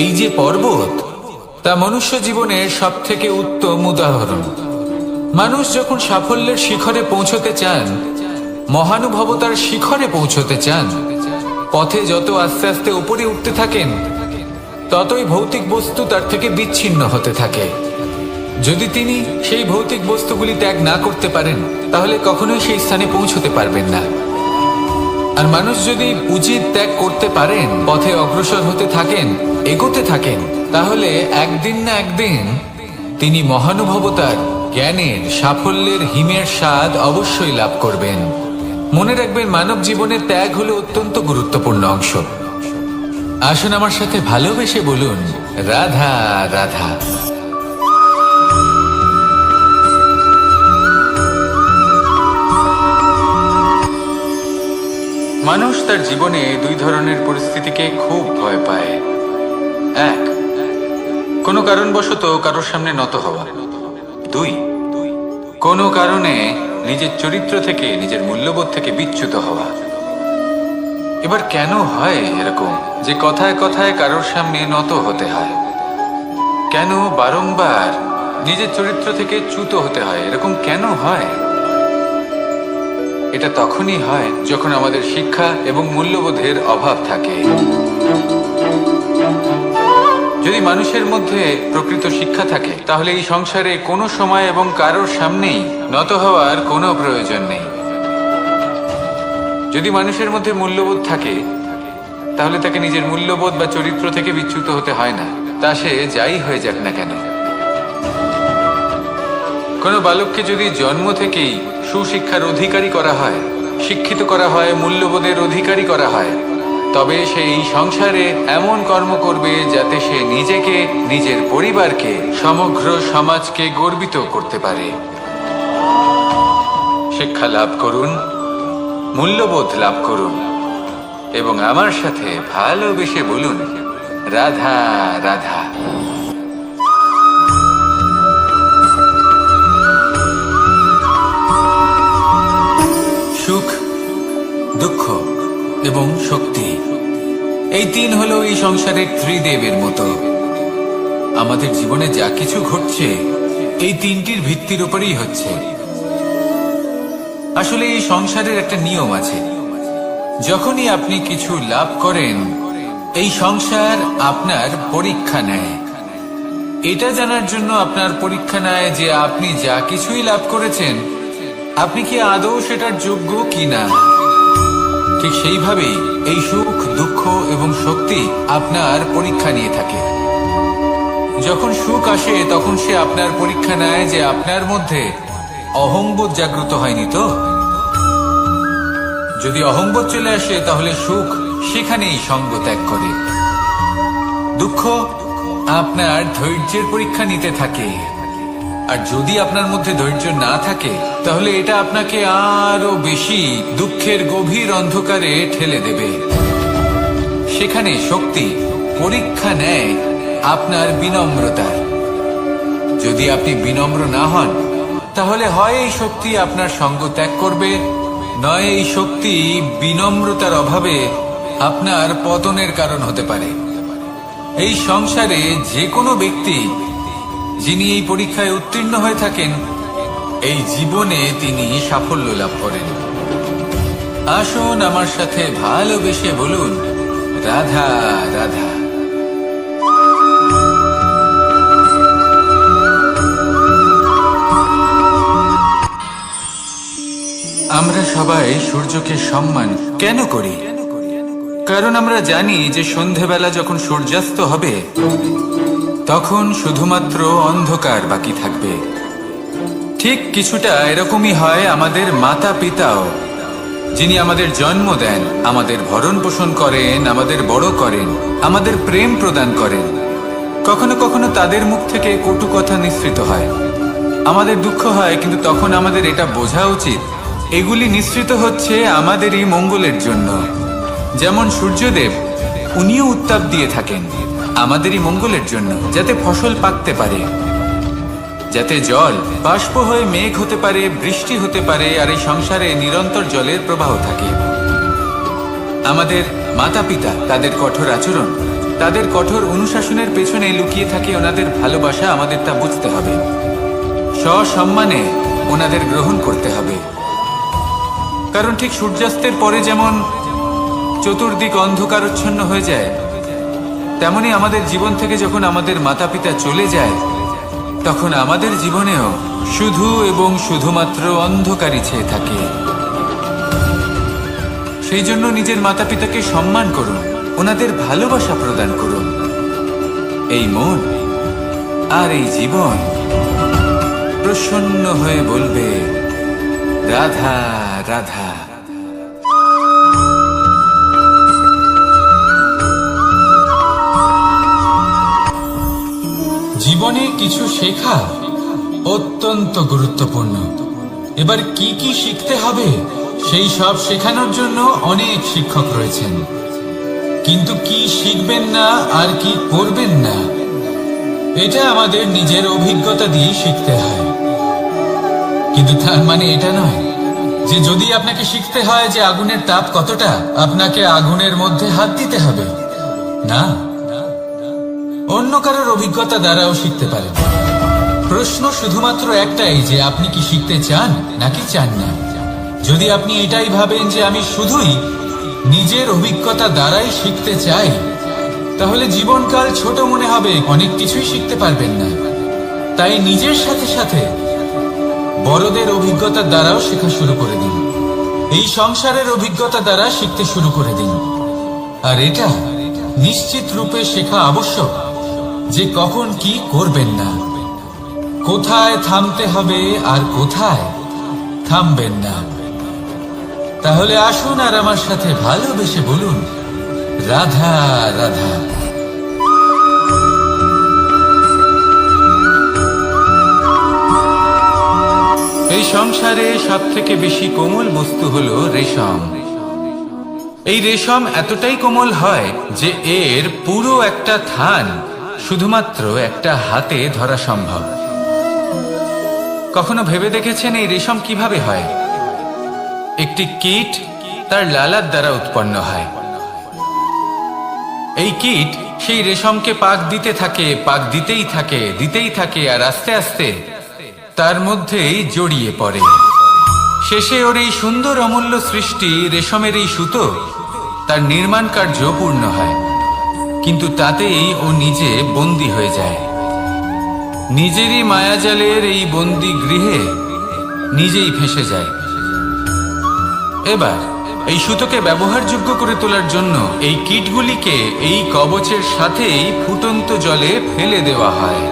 এই যে পর্বত, তা মনুষ্য জীবনের সব থেকে উত্তম উদাহরণ। মানুষ যখন সাফল্যের শিখরে পৌঁছতে চান, মহানুভবতার শিখরে পৌঁছতে চান, পথে যত আস্তে আস্তে উপরে উঠতে থাকেন ততই ভৌতিক বস্তু তার থেকে বিচ্ছিন্ন হতে থাকে। যদি তিনি সেই ভৌতিক বস্তুগুলি ত্যাগ না করতে পারেন তাহলে কখনোই সেই স্থানে পৌঁছতে পারবেন না। আর মানুষ যদি উচিত ত্যাগ করতে পারেন, পথে অগ্রসর হতে থাকেন, এগোতে থাকেন, তাহলে একদিন না একদিন তিনি মহানুভবতার, জ্ঞানের, সাফল্যের হিমের স্বাদ অবশ্যই লাভ করবেন। মনে রাখবেন, মানব জীবনের ত্যাগ হলো অত্যন্ত গুরুত্বপূর্ণ অংশ। আসুন আমার সাথে ভালোবেসে বলুন, রাধা রাধা। মানুষ তার জীবনে দুই ধরনের পরিস্থিতিকে খুব ভয় পায়। এক, কোনো কারণবশত কারোর সামনে নত হওয়া। দুই, কোনো কারণে নিজের চরিত্র থেকে, নিজের মূল্যবোধ থেকে বিচ্যুত হওয়া। এবার কেন হয় এরকম যে কথায় কথায় কারোর সামনে নত হতে হয়? কেন বারংবার নিজের চরিত্র থেকে চ্যুত হতে হয়? এরকম কেন হয়? এটা তখনই হয় যখন আমাদের শিক্ষা এবং মূল্যবোধের অভাব থাকে। যদি মানুষের মধ্যে প্রকৃত শিক্ষা থাকে তাহলে এই সংসারে কোনো সময় এবং কারোর সামনেই নত হওয়ার কোনো প্রয়োজন নেই। যদি মানুষের মধ্যে মূল্যবোধ থাকে তাহলে তাকে নিজের মূল্যবোধ বা চরিত্র থেকে বিচ্যুত হতে হয় না, তা সে যাই হয়ে যাক না কেন। কোনো বালককে যদি জন্ম থেকেই সুশিক্ষার অধিকারী করা হয়, শিক্ষিত করা হয়, মূল্যবোধের অধিকারী করা হয়, তবে সে এই সংসারে এমন কর্ম করবে যাতে সে নিজেকে, নিজের পরিবারকে, সমগ্র সমাজকে গর্বিত করতে পারে। শিক্ষা লাভ করুন, মূল্যবোধ লাভ করুন এবং আমার সাথে ভালোবেসে বলুন, রাধা রাধা। সুখ, দুঃখ এবং শক্তি, এই তিন হলো এই সংসারের ত্রিদেবের মতো। আমাদের জীবনে যা কিছু ঘটছে এই তিনটির ভিত্তির উপরেই হচ্ছে। আসলে এই সংসারের একটা নিয়ম আছে, যখনই আপনি কিছু লাভ করেন এই সংসার আপনার পরীক্ষা নেয়। এটা জানার জন্য আপনার পরীক্ষা নেয় যে আপনি যা কিছুই লাভ করেছেন আপনি কি আদৌ সেটার যোগ্য কিনা। ঠিক সেইভাবেই এই সুখ, দুঃখ এবং শক্তি আপনার পরীক্ষা নিয়ে থাকে। যখন সুখ আসে তখন সে আপনার পরীক্ষা নেয় যে আপনার মধ্যে অহংবোধ জাগ্রত হয়নি তো। যদি অহংবোধ চলে আসে তাহলে সুখ সেখানেই সঙ্গ ত্যাগ করে। দুঃখ আপনার ধৈর্যের পরীক্ষা নিতে থাকে, আর যদি আপনার মধ্যে ধৈর্য না থাকে তাহলে এটা আপনাকে আরো বেশি দুঃখের গভীর অন্ধকারে ঠেলে দেবে। সেখানে শক্তি পরীক্ষা নেয় আপনার বিনম্রতার। যদি আপনি বিনম্র না হন তাহলে হয় এই শক্তি আপনার সঙ্গ ত্যাগ করবে, নয় এই শক্তি বিনম্রতার অভাবে আপনার পতনের কারণ হতে পারে। এই সংসারে যে কোনো ব্যক্তি যিনি এই পরীক্ষায় উত্তীর্ণ হয়ে থাকেন এই জীবনে তিনি সাফল্য লাভ করেন। আসুন আমার সাথে ভালোবেসে বলুন, রাধা রাধা। আমরা সবাই সূর্যকে সম্মান কেন করি? কারণ আমরা জানি যে সন্ধেবেলা যখন সূর্যাস্ত হবে তখন শুধুমাত্র অন্ধকার বাকি থাকবে। ঠিক কিছুটা এরকমই হয় আমাদের মাতা পিতাও, যিনি আমাদের জন্ম দেন, আমাদের ভরণ পোষণ করেন, আমাদের বড় করেন, আমাদের প্রেম প্রদান করেন। কখনো কখনো তাদের মুখ থেকে কটু কথা নিঃসৃত হয়, আমাদের দুঃখ হয়, কিন্তু তখন আমাদের এটা বোঝা উচিত এগুলি নিঃসৃত হচ্ছে আমাদেরই মঙ্গলের জন্য। যেমন সূর্যদেব, উনিও উত্তাপ দিয়ে থাকেন আমাদেরই মঙ্গলের জন্য, যাতে ফসল পাকতে পারে, যাতে জল বাষ্প হয়ে মেঘ হতে পারে, বৃষ্টি হতে পারে, আর এই সংসারে নিরন্তর জলের প্রবাহ থাকে। আমাদের মাতা পিতা, তাদের কঠোর আচরণ, তাদের কঠোর অনুশাসনের পেছনে লুকিয়ে থাকে ওনাদের ভালোবাসা। আমাদের তা বুঝতে হবে, সসম্মানে ওনাদের গ্রহণ করতে হবে। কারণ ঠিক সূর্যাস্তের পরে যেমন চতুর্দিক অন্ধকারচ্ছন্ন হয়ে যায়, তেমনি আমাদের জীবন থেকে যখন আমাদের মাতা পিতা চলে যায় তখন আমাদের জীবনেও শুধু এবং শুধুমাত্র অন্ধকারই ছেয়ে থাকে। সেই জন্য নিজের মাতা পিতাকে সম্মান করুন, ওনাদের ভালোবাসা প্রদান করুন। এই মন আর এই জীবন প্রসন্ন হয়ে বলবে, রাধা রাধা। জীবনে কিছু শেখা অত্যন্ত গুরুত্বপূর্ণ। এবার কি কি শিখতে হবে সেই সব শেখানোর জন্য অনেক শিক্ষক রয়েছেন, কিন্তু কি শিখবেন না আর কি করবেন না এটা আমাদের নিজের অভিজ্ঞতা দিয়ে শিখতে হয়। কিন্তু তার মানে এটা নয় যে যদি আপনাকে শিখতে হয় যে আগুনের তাপ কতটা, আপনাকে আগুনের মধ্যে হাত দিতে হবে। না, অন্য কারোর অভিজ্ঞতা দ্বারাও শিখতে পারেন। প্রশ্ন শুধুমাত্র একটাই যে আপনি কি শিখতে চান নাকি চান না। যদি আপনি এটাই ভাবেন যে আমি শুধুই নিজের অভিজ্ঞতা দ্বারাই শিখতে চাই, তাহলে জীবনকাল ছোট মনে হবে, অনেক কিছুই শিখতে পারবেন না। তাই নিজের সাথে সাথে বড়দের অভিজ্ঞতার দ্বারাও শেখা শুরু করে দিন। এই সংসারের অভিজ্ঞতা দ্বারা শিখতে শুরু করে দিন। আর এটা নিশ্চিত রূপে শেখা আবশ্যক যে কখন কি করবেন না, কোথায় থামতে হবে আর কোথায় থামবেন না। তাহলে আসুন আর আমার সাথে ভালোবেসে বলুন, রাধা রাধা। এই সংসারে সব থেকে বেশি কোমল বস্তু হলো রেশম। এই রেশম এতটাই কোমল হয় যে এর পুরো একটা থান শুধুমাত্র একটা হাতে ধরা সম্ভব। কখনো ভেবে দেখেছেন এই রেশম কিভাবে হয়? একটি কীট তার লালার দ্বারা উৎপন্ন হয়। এই কীট সেই রেশমকে পাক দিতে থাকে, পাক দিতেই থাকে, দিতেই থাকে, আর আস্তে আস্তে তার মধ্যেই জড়িয়ে পড়ে। শেষে ওর এই সুন্দর অমূল্য সৃষ্টি রেশমের এই সুতো, তার নির্মাণ কার্য পূর্ণ হয়, কিন্তু তাতেই ও নিজে বন্দী হয়ে যায়। নিজেরই মায়াজালের এই বন্দী গৃহে নিজেই ফেঁসে যায়। এবার এই সুতোকে ব্যবহারযোগ্য করে তোলার জন্য এই কীটগুলিকে এই কবচের সাথেই ফুটন্ত জলে ফেলে দেওয়া হয়।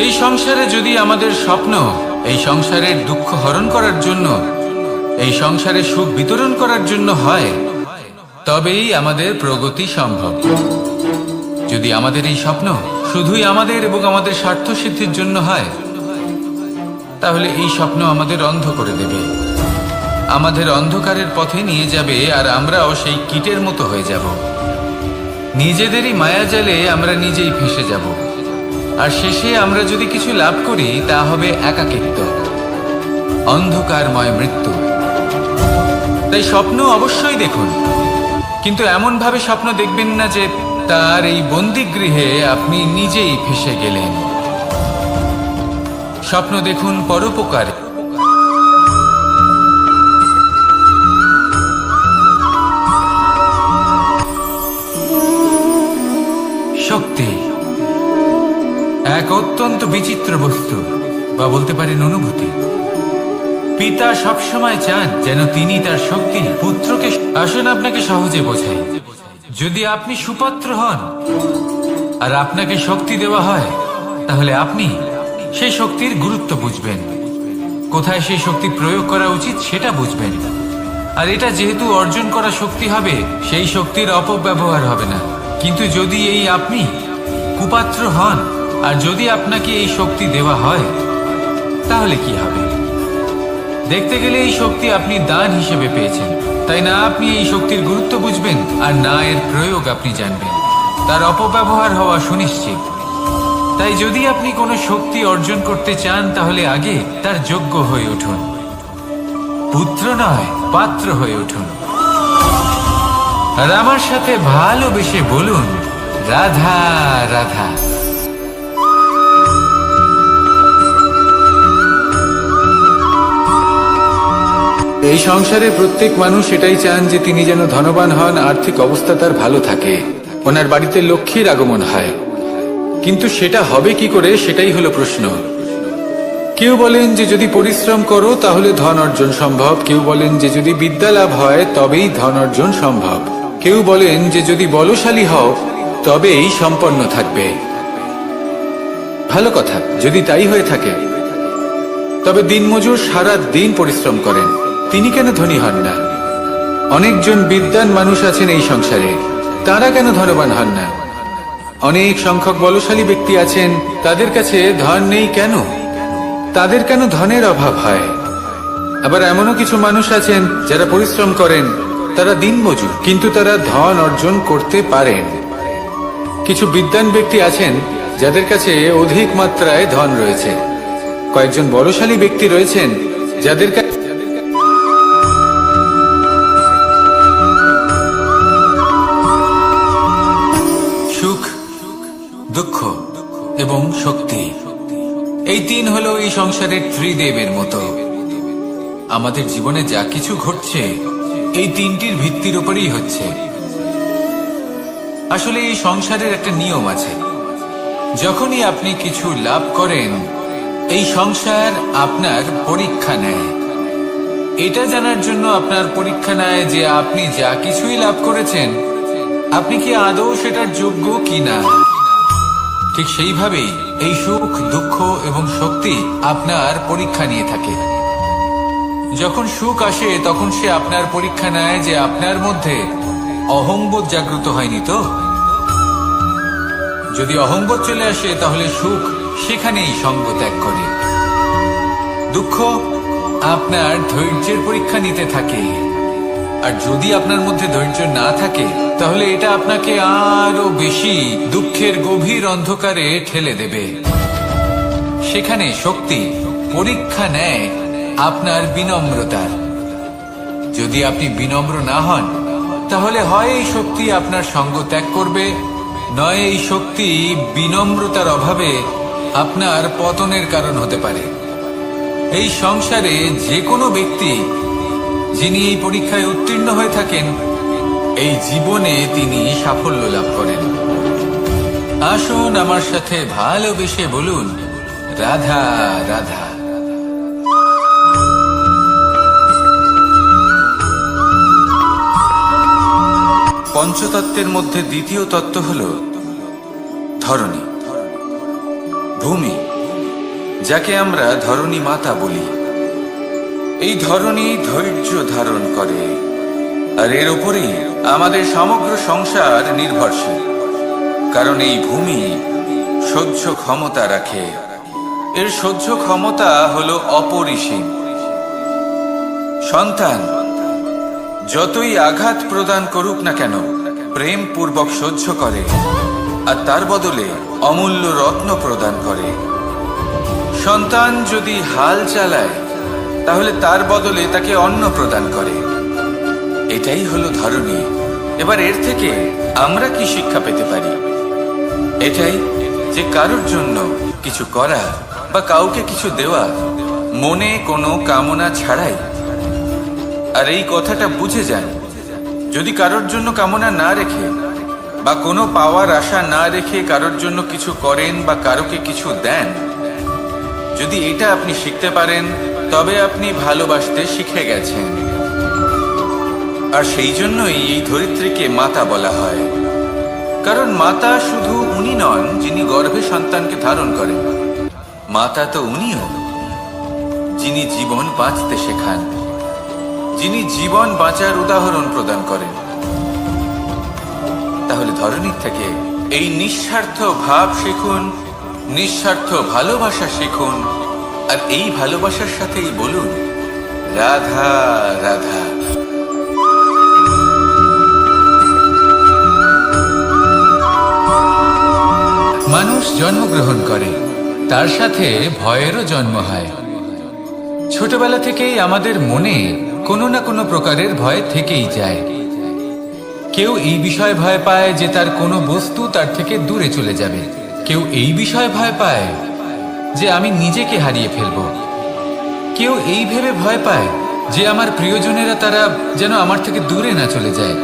এই সংসারে যদি আমাদের স্বপ্ন এই সংসারের দুঃখ হরণ করার জন্য, এই সংসারে সুখ বিতরণ করার জন্য হয়, তবেই আমাদের প্রগতি সম্ভব। যদি আমাদের এই স্বপ্ন শুধুই আমাদের এবং আমাদের স্বার্থ সিদ্ধির জন্য হয়, তাহলে এই স্বপ্ন আমাদের অন্ধ করে দেবে, আমাদের অন্ধকারের পথে নিয়ে যাবে, আর আমরাও সেই কীটের মতো হয়ে যাব। নিজেদেরই মায়াজালে আমরা নিজেই ফেঁসে যাব, আর শেষে আমরা যদি কিছু লাভ করি তা হবে একাকিত্ব, অন্ধকারময় মৃত্যু। তাই স্বপ্ন অবশ্যই দেখুন, কিন্তু এমন ভাবে স্বপ্ন দেখবেন না যে তার এই বন্দিগৃহে আপনি নিজেই ফেঁসে গেলেন। স্বপ্ন দেখুন পরোপকার, শক্তি এক অত্যন্ত বিচিত্র বস্তু, বা বলতে পারেন অনুভূতি। পিতা সবসময় চান যেন তিনি তার শক্তি পুত্রকে। আসুন আপনাকে সহজে বোঝাই। যদি আপনি সুপাত্র হন আর আপনাকে শক্তি দেওয়া হয়, তাহলে আপনি সেই শক্তির গুরুত্ব বুঝবেন, কোথায় সেই শক্তি প্রয়োগ করা উচিত সেটা বুঝবেন। আর এটা যেহেতু অর্জন করা শক্তি হবে, সেই শক্তির অপব্যবহার হবে না। কিন্তু যদি এই আপনি কুপাত্র হন আর যদি আপনাকে এই শক্তি দেওয়া হয়, তাহলে কি হবে? দেখতে গেলে এই শক্তি আপনি দান হিসেবে পেয়েছেন, তাই না আপনি এই শক্তির গুরুত্ব বুঝবেন আর না এর প্রয়োগ আপনি জানবেন। তার অপব্যবহার হওয়া সুনিশ্চিত। তাই যদি আপনি কোনো শক্তি অর্জন করতে চান, তাহলে আগে তার যোগ্য হয়ে উঠুন। পুত্র নয়, পাত্র হয়ে উঠুন। আর আমার সাথে ভালোবেসে বলুন, রাধা রাধা। এই সংসারে প্রত্যেক মানুষ এটাই চান যে তিনি যেন ধনবান হন, আর্থিক অবস্থা তার ভালো থাকে, ওনার বাড়িতে লক্ষ্মীর আগমন হয়। কিন্তু সেটা হবে কি করে, সেটাই হলো প্রশ্ন। কেউ বলেন যে যদি পরিশ্রম করো তাহলে ধন অর্জন সম্ভব, কেউ বলেন যে যদি বিদ্যা লাভ হয় তবেই ধন অর্জন সম্ভব, কেউ বলেন যে যদি বলশালী হও তবেই সম্পন্ন থাকবে। ভালো কথা, যদি তাই হয়ে থাকে, তবে দিনমজুর সারা দিন পরিশ্রম করেন, তিনি কেন ধনী হন না? অনেকজন বিদ্বান মানুষ আছেন এই সংসারে, তারা কেন ধনবান হন না? অনেক সংখ্যক বলশালী ব্যক্তি আছেন, তাদের কাছে ধন নেই কেন? তাদের কেন ধনের অভাব হয়? আবার এমনও কিছু মানুষ আছেন যারা পরিশ্রম করেন, তারা দিনমজুর, কিন্তু তারা ধন অর্জন করতে পারেন। কিছু বিদ্বান ব্যক্তি আছেন যাদের কাছে অধিক মাত্রায় ধন রয়েছে। কয়েকজন বলশালী ব্যক্তি রয়েছেন যাদের কাছে সুখ, দুঃখ এবং শক্তি, এই তিন হলো এই সংসারের ত্রিদেবের মতো। আমাদের জীবনে যা কিছু ঘটছে এই তিনটির ভিত্তির উপরেই হচ্ছে। আসলে এই সংসারের একটা নিয়ম আছে, যখনই আপনি কিছু লাভ করেন, এই সংসার আপনার পরীক্ষা নেয়। এটা জানার জন্য আপনার পরীক্ষা নেয় যে আপনি যা কিছুই লাভ করেছেন, আপনি কি আদৌ সেটার যোগ্য কিনা। ঠিক সেইভাবেই এই সুখ, দুঃখ এবং শক্তি আপনার পরীক্ষা নিয়ে থাকে। যখন সুখ আসে তখন সে আপনার পরীক্ষা নেয় যে আপনার মধ্যে অহংবোধ জাগ্রত হয়নি তো। যদি অহংবোধ চলে আসে তাহলে সুখ সেখানেই সঙ্গ ত্যাগ করে। দুঃখ আপনার ধৈর্যের পরীক্ষা নিতে থাকে, আর যদি আপনার মধ্যে ধৈর্য না থাকে তাহলে এটা আপনাকে আরো বেশি দুঃখের গভীর অন্ধকারে ঠেলে দেবে। সেখানে শক্তি পরীক্ষা নেয় আপনার বিনম্রতার। যদি আপনি বিনম্র না হন, তাহলে হয় এই শক্তি আপনার সঙ্গ ত্যাগ করবে, নয় এই শক্তি বিনম্রতার অভাবে আপনার পতনের কারণ হতে পারে। এই সংসারে যে কোনো ব্যক্তি যিনি এই পরীক্ষায় উত্তীর্ণ হয়ে থাকেন, এই জীবনে তিনি সাফল্য লাভ করেন। আসুন আমার সাথে ভালোবেসে বলুন, রাধা রাধা। পঞ্চতত্ত্বের মধ্যে দ্বিতীয় তত্ত্ব হল ধরণী, ভূমি, যাকে আমরা ধরণী মাতা বলি। এই ধরণী ধৈর্য ধারণ করে, আর এর উপরেই আমাদের সমগ্র সংসার নির্ভরশীল। কারণ এই ভূমি সহ্য ক্ষমতা রাখে, এর সহ্য ক্ষমতা হলো অপরিসীম। সন্তান যতই আঘাত প্রদান করুক না কেন, প্রেম পূর্বক সহ্য করে, আর তার বদলে অমূল্য রত্ন প্রদান করে। সন্তান যদি হাল চালায়, তাহলে তার বদলে তাকে অন্ন প্রদান করে। এটাই হলো ধরণী। এবার এর থেকে আমরা কি শিক্ষা পেতে পারি? এটাই যে কারোর জন্য কিছু করা বা কাউকে কিছু দেওয়া মনে কোনো কামনা ছাড়াই। আর এই কথাটা বুঝে যান, যদি কারোর জন্য কামনা না রেখে বা কোনো পাওয়ার আশা না রেখে কারোর জন্য কিছু করেন বা কারোকে কিছু দেন, যদি এটা আপনি শিখতে পারেন, তবে আপনি ভালোবাসতে শিখে গেছেন। আর সেই জন্যই এই ধরিত্রীকে মাতা বলা হয়, কারণ মাতা শুধু উনি নন যিনি গর্ভে সন্তানকে ধারণ করেন, মাতা তো উনিও যিনি জীবন বাঁচতে শেখান, যিনি জীবন বাঁচার উদাহরণ প্রদান করেন। তাহলে ধরনীর থেকে এই নিঃস্বার্থ ভাব শিখুন, নিঃস্বার্থ ভালোবাসা শিখুন, আর এই ভালোবাসার সাথেই বলুন রাধা রাধা। মানুষ জন্মগ্রহণ করে, তার সাথে ভয়েরও জন্ম হয়। ছোটবেলা থেকেই আমাদের মনে কোনো না কোনো প্রকারের ভয় থেকেই যায়। কেউ এই বিষয়ে ভয় পায় যে তার কোনো বস্তু তার থেকে দূরে চলে যাবে, কেউ এই বিষয়ে ভয় পায় যে আমি নিজেকে হারিয়ে ফেলব, কেউ এই ভেবে ভয় পায় যে আমার প্রিয়জনেরা তারা যেন আমার থেকে দূরে না চলে যায়,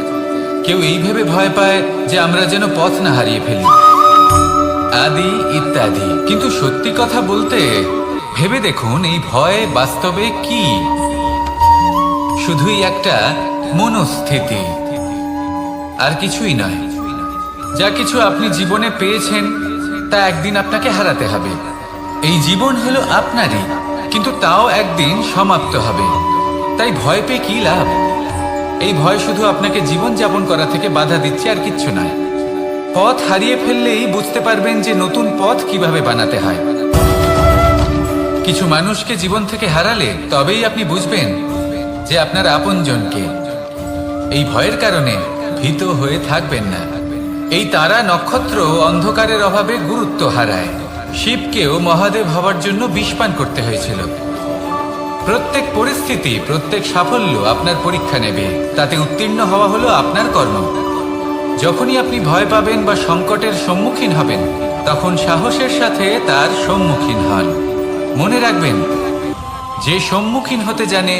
কেউ এই ভেবে ভয় পায় যে আমরা যেন পথ না হারিয়ে ফেলি, আদি ইত্যাদি। কিন্তু সত্যি কথা বলতে ভেবে দেখুন এই ভয় বাস্তবে কি? শুধুই একটা মনস্থিতি, আর কিছুই নয়। যা কিছু আপনি জীবনে পেয়েছেন তা একদিন আপনাকে হারাতে হবে। এই জীবন হলো আপনারই, কিন্তু তাও একদিন সমাপ্ত হবে। তাই ভয় পেয়ে কি লাভ? এই ভয় শুধু আপনাকে জীবন যাপন করা থেকে বাধা দিচ্ছে, আর কিচ্ছু নয়। পথ হারিয়ে ফেললেই বুঝতে পারবেন যে নতুন পথ কিভাবে বানাতে হয়। কিছু মানুষকে জীবন থেকে হারালে তবেই আপনি বুঝবেন যে আপনার আপনজনকে। এই ভয়ের কারণে ভীত হয়ে থাকবেন না। এই তারা নক্ষত্র অন্ধকারের অভাবে গুরুত্ব হারায়। শিবকেও মহাদেব হওয়ার জন্য বিষপান করতে হয়েছিল। প্রত্যেক পরিস্থিতি, প্রত্যেক সাফল্য আপনার পরীক্ষা নেবে, তাতে উত্তীর্ণ হওয়া হলো আপনার কর্ম। যখনই আপনি ভয় পাবেন বা সংকটের সম্মুখীন হবেন, তখন সাহসের সাথে তার সম্মুখীন হন। মনে রাখবেন, যে সম্মুখীন হতে জানে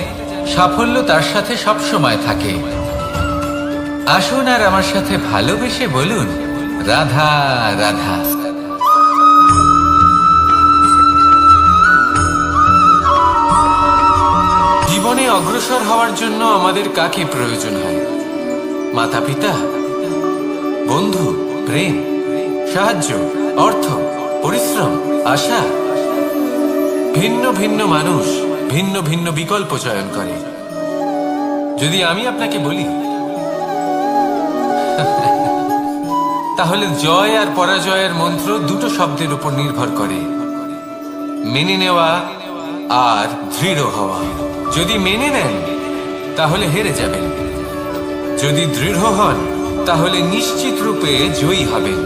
সাফল্য তার সাথে সবসময় থাকে। আসুন আর আমার সাথে ভালোবেসে বলুন রাধা রাধা। জীবনে অগ্রসর হওয়ার জন্য আমাদের কাকে প্রয়োজন হয়? মাতা পিতা, বন্ধু, প্রেম, সাহায্য, অর্থ, পরিশ্রম, আশা। ভিন্ন ভিন্ন মানুষ ভিন্ন ভিন্ন বিকল্প চয়ন করে। যদি আমি আপনাকে বলি তাহলে জয় আর পরাজয়ের মন্ত্র দুটো শব্দের উপর নির্ভর করে, মেনে নেওয়া আর দৃঢ় হওয়া। যদি মেনে নেন তাহলে হেরে যাবেন, যদি দৃঢ় হন তাহলে নিশ্চিত রূপে জয়ী হবেন।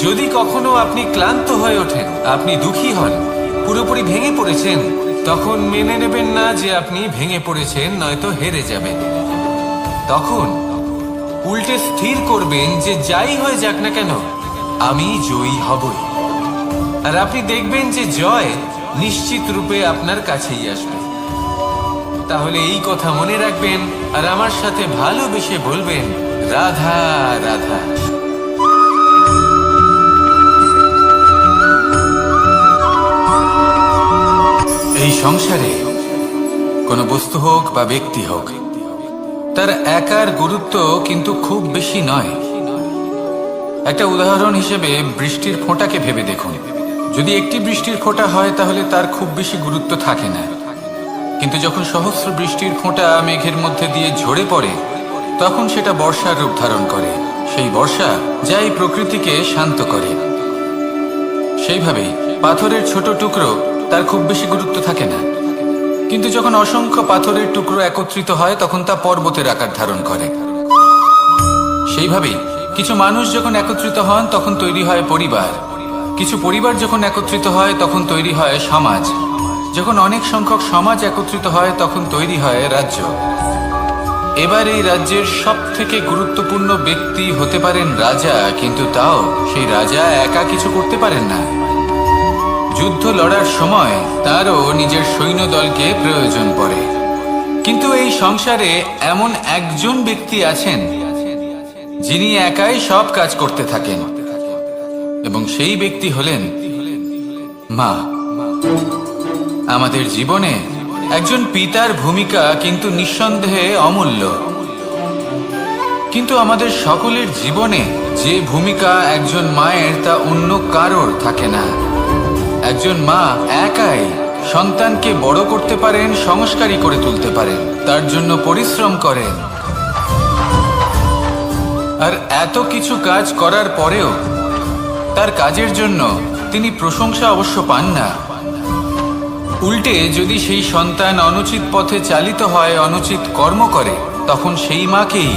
যদি কখনো আপনি ক্লান্ত হয়ে ওঠেন, আপনি দুঃখী হন, পুরোপুরি ভেঙে পড়েছেন, তখন মেনে নেবেন না যে আপনি ভেঙে পড়েছেন, নয়তো হেরে যাবেন। তখন উল্টে স্থির করবেন যে যাই হয়ে যাক না কেন আমি জয়ী হবই। আর আপনি দেখবেন যে জয় নিশ্চিত রূপে আপনার কাছেই আসবে। তাহলে এই কথা মনে রাখবেন আর আমার সাথে ভালোবেসে বলবেন রাধা রাধা। এই সংসারে কোনো বস্তু হোক বা ব্যক্তি হোক, তার একার গুরুত্ব কিন্তু খুব বেশি নয়। একটা উদাহরণ হিসেবে বৃষ্টির ফোঁটাকে ভেবে দেখুন। যদি একটি বৃষ্টির ফোঁটা হয় তাহলে তার খুব বেশি গুরুত্ব থাকে না, কিন্তু যখন সহস্র বৃষ্টির ফোঁটা মেঘের মধ্যে দিয়ে ঝরে পড়ে, তখন সেটা বর্ষার রূপ ধারণ করে। সেই বর্ষা যা এই প্রকৃতিকে শান্ত করে। সেইভাবেই পাথরের ছোট টুকরো, তার খুব বেশি গুরুত্ব থাকে না, কিন্তু যখন অসংখ্য পাথরের টুকরো একত্রিত হয় তখন তা পর্বতের আকার ধারণ করে। সেইভাবেই কিছু মানুষ যখন একত্রিত হন তখন তৈরি হয় পরিবার, কিছু পরিবার যখন একত্রিত হয় তখন তৈরি হয় সমাজ, যখন অনেক সংখ্যক সমাজ একত্রিত হয় তখন তৈরি হয় রাজ্য। এবার এই রাজ্যের সব থেকে গুরুত্বপূর্ণ ব্যক্তি হতে পারেন রাজা, কিন্তু তাও সেই রাজা একা কিছু করতে পারেন না। যুদ্ধ লড়ার সময় তারও নিজের সৈন্যদলকে প্রয়োজন পড়ে। কিন্তু এই সংসারে এমন একজন ব্যক্তি আছেন যিনি একাই সব কাজ করতে থাকেন, এবং সেই ব্যক্তি হলেন মা। আমাদের জীবনে একজন পিতার ভূমিকা কিন্তু নিঃসন্দেহে অমূল্য, কিন্তু আমাদের সকলের জীবনে যে ভূমিকা একজন মায়ের তা অন্য কারোর থাকে না। একজন মা একাই সন্তানকে বড় করতে পারেন, সংস্কারী করে তুলতে পারেন, তার জন্য পরিশ্রম করেন। আর এত কিছু কাজ করার পরেও তার কাজের জন্য তিনি প্রশংসা অবশ্য পান না। উল্টে যদি সেই সন্তান অনুচিত পথে চালিত হয়, অনুচিত কর্ম করে, তখন সেই মাকেই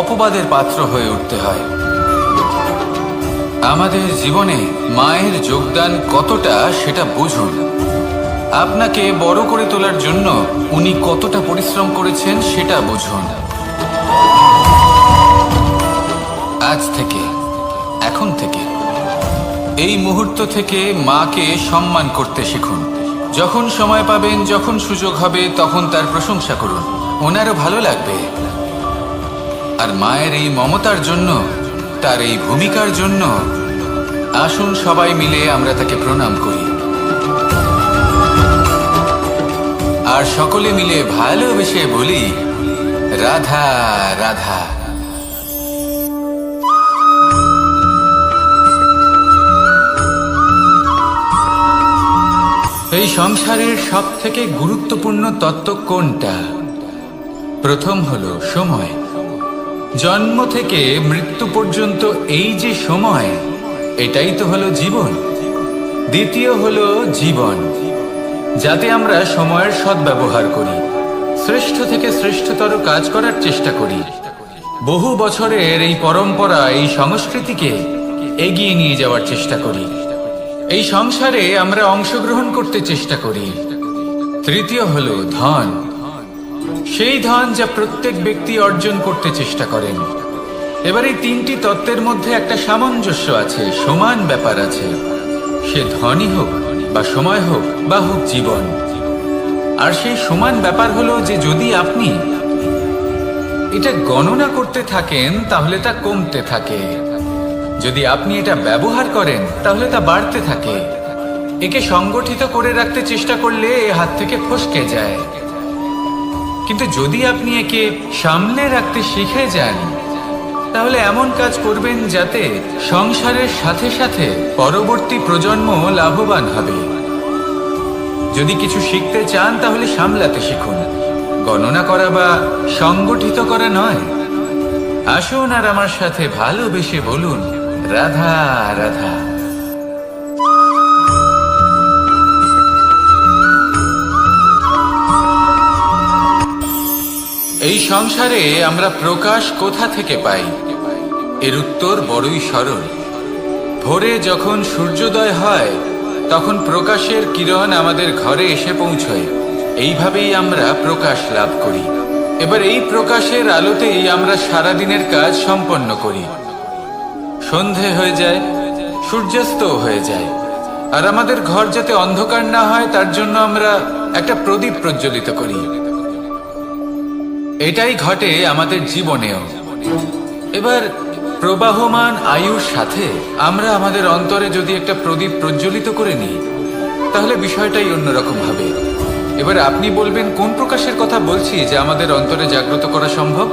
অপবাদের পাত্র হয়ে উঠতে হয়। আমাদের জীবনে মায়ের যোগদান কতটা সেটা বুঝুন। আপনাকে বড় করে তোলার জন্য উনি কতটা পরিশ্রম করেছেন সেটা বুঝুন। আজ থেকে, এখন থেকে, এই মুহূর্ত থেকে মাকে সম্মান করতে শিখুন। যখন সময় পাবেন, যখন সুযোগ হবে, তখন তার প্রশংসা করুন, ওনারও ভালো লাগবে। আর মায়ের এই মমতার জন্য, তার এই ভূমিকার জন্য আসুন সবাই মিলে আমরা তাকে প্রণাম করি, আর সকলে মিলে ভালোবেসে বলি, রাধা রাধা। এই সংসারের সব থেকে গুরুত্বপূর্ণ তত্ত্ব কোনটা? প্রথম হলো সময়। জন্ম থেকে মৃত্যু পর্যন্ত এই যে সময়, এটাই তো হলো জীবন। দ্বিতীয় হলো জীবন, যাতে আমরা সময়ের সদ্ব্যবহার করি, শ্রেষ্ঠ থেকে শ্রেষ্ঠতর কাজ করার চেষ্টা করি, বহু বছরের এই পরম্পরা, এই সংস্কৃতিকে এগিয়ে নিয়ে যাওয়ার চেষ্টা করি, এই সংসারে আমরা অংশগ্রহণ করতে চেষ্টা করি। তৃতীয় হলো ধন, সেই ধন যা প্রত্যেক ব্যক্তি অর্জন করতে চেষ্টা করেন। এবার এই তিনটি তত্ত্বের মধ্যে একটা সামঞ্জস্য আছে, সমান ব্যাপার আছে, সে ধনই হোক বা সময় হোক বা হোক জীবন। আর সেই সমান ব্যাপার হলো যে যদি আপনি এটা গণনা করতে থাকেন তাহলে তা কমতে থাকে, যদি আপনি এটা ব্যবহার করেন তাহলে তা বাড়তে থাকে। একে সংগঠিত করে রাখতে চেষ্টা করলে এ হাত থেকে ফসকে যায়, কিন্তু যদি আপনি একে সামলে রাখতে শিখে যান তাহলে এমন কাজ করবেন যাতে সংসারের সাথে সাথে পরবর্তী প্রজন্ম লাভবান হবে। যদি কিছু শিখতে চান তাহলে সামলাতে শিখুন, গণনা করা বা সংগঠিত করা নয়। আসুন আর আমার সাথে ভালোবেসে বলুন, রাধা রাধা। এই সংসারে আমরা প্রকাশ কোথা থেকে পাই? এর উত্তর বড়ই সরল। ভোরে যখন সূর্যোদয় হয় তখন প্রকাশের কিরণ আমাদের ঘরে এসে পৌঁছয়, এইভাবেই আমরা প্রকাশ লাভ করি। এবার এই প্রকাশের আলোতেই আমরা সারাদিনের কাজ সম্পন্ন করি। সন্ধে হয়ে যায়, সূর্যাস্ত হয়ে যায়, আর আমাদের ঘর যাতে অন্ধকার না হয় তার জন্য আমরা একটা প্রদীপ প্রজ্বলিত করি। এটাই ঘটে আমাদের জীবনেও। এবার প্রবাহমান আয়ুর সাথে আমরা আমাদের অন্তরে যদি একটা প্রদীপ প্রজ্বলিত করে নিই তাহলে বিষয়টাই অন্যরকম হবে। এবার আপনি বলবেন কোন প্রকাশের কথা বলছি যা আমাদের অন্তরে জাগ্রত করা সম্ভব?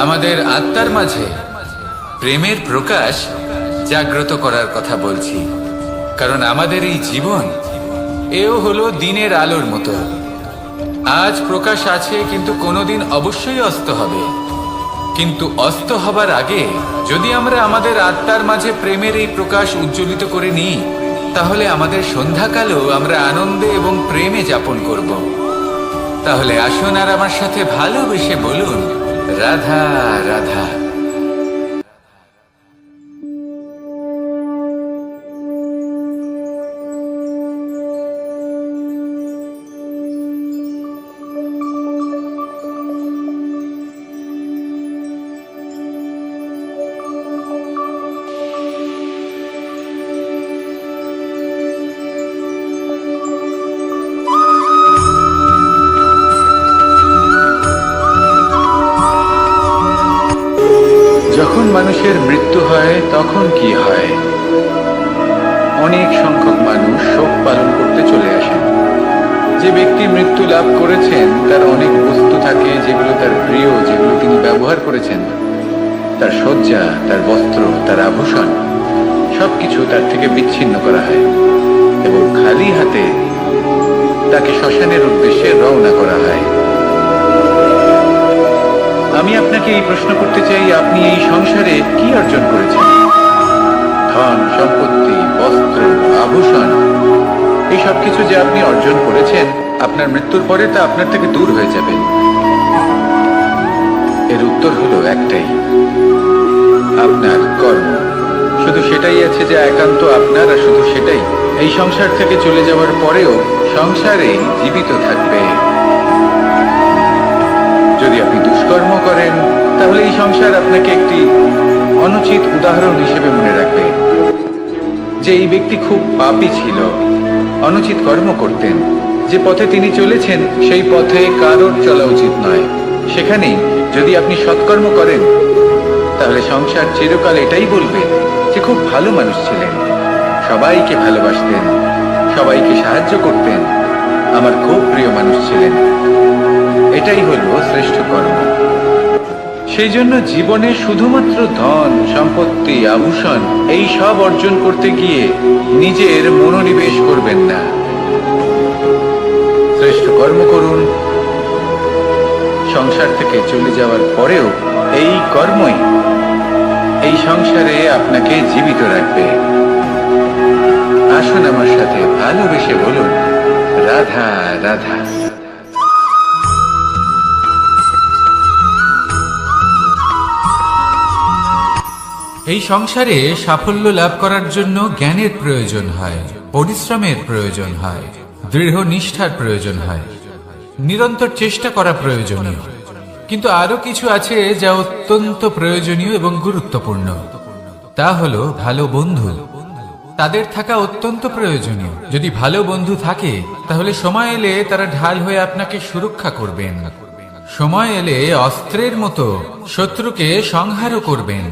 আমাদের আত্মার মাঝে প্রেমের প্রকাশ জাগ্রত করার কথা বলছি, কারণ আমাদের এই জীবন এও হলো দিনের আলোর মতো। আজ প্রকাশ আছে, কিন্তু কোনোদিন অবশ্যই অস্ত হবে। কিন্তু অস্ত হবার আগে যদি আমরা আমাদের আত্মার মাঝে প্রেমের এই প্রকাশ উজ্জ্বলিত করে নিই তাহলে আমাদের সন্ধ্যাকালও আমরা আনন্দে এবং প্রেমে যাপন করব। তাহলে আসুন আর আমার সাথে ভালোবেসে বলুন, রাধা রাধা। যখন মানুষের মৃত্যু হয় তখন কি হয়? অনেক সংখ্যক মানুষ শোক পালন করতে চলে আসেন। যে ব্যক্তি মৃত্যু লাভ করেছেন তার অনেক বস্তু থাকে যেগুলো তার প্রিয়, যেগুলো তিনি ব্যবহার করেছেন। তার শয্যা, তার বস্ত্র, তার আভূষণ সবকিছু তার থেকে বিচ্ছিন্ন করা হয় এবং খালি হাতে তাকে শ্মশানের উদ্দেশ্যে রওনা করা হয়। আমি আপনাকে এই প্রশ্ন করতে চাই, আপনি এই সংসারে কি অর্জন করেছেন? ধন সম্পত্তি, বস্ত্র, আভূষণ, এই সব কিছু যে আপনি অর্জন করেছেন, আপনার মৃত্যুর পরে তা আপনার থেকে দূর হয়ে যাবে। এর উত্তর হলো একটাই, আপনার কর্ম। শুধু সেটাই আছে যা একান্ত আপনার, আর শুধু সেটাই এই সংসার থেকে চলে যাওয়ার পরেও সংসারে জীবিত থাকবে। যদি আপনি দুষ্কর্ম করেন তাহলে এই সংসার আপনাকে একটি অনুচিত উদাহরণ হিসেবে মনে রাখবে যে এই ব্যক্তি খুব পাপী ছিল, অনুচিত কর্ম করতেন। যে পথে তিনি চলেছেন সেই পথে কারোর চলা উচিত নয়। সেখানেই যদি আপনি সৎকর্ম করেন তাহলে সংসার চিরকাল এটাই বলবে যে খুব ভালো মানুষ ছিলেন, সবাইকে ভালোবাসতেন, সবাইকে সাহায্য করতেন, আমার খুব প্রিয় মানুষ ছিলেন। এটাই হলো শ্রেষ্ঠ কর্ম। সেই জন্য জীবনে শুধুমাত্র ধন সম্পত্তি, আভূষণ এই সব অর্জন করতে গিয়ে নিজের মনোনিবেশ করবেন না। শ্রেষ্ঠ কর্ম করুন। সংসার থেকে চলে যাওয়ার পরেও এই কর্মই এই সংসারে আপনাকে জীবিত রাখবে। আসুন আমার সাথে ভালোবেসে বলুন, রাধা রাধা। এই সংসারে সাফল্য লাভ করার জন্য জ্ঞানের প্রয়োজন হয়, পরিশ্রমের প্রয়োজন হয়, দৃঢ় নিষ্ঠার প্রয়োজন হয়, নিরন্তর চেষ্টা করা প্রয়োজনীয়। কিন্তু আরো কিছু আছে যা অত্যন্ত প্রয়োজনীয় এবং গুরুত্বপূর্ণ। তা হলো ভালো বন্ধু। তাদের থাকা অত্যন্ত প্রয়োজনীয়। যদি ভালো বন্ধু থাকে তাহলে সময় এলে তারা ঢাল হয়ে আপনাকে সুরক্ষা করবেন। সময় এলে অস্ত্রের মতো শত্রুকে সংহারও করবেন।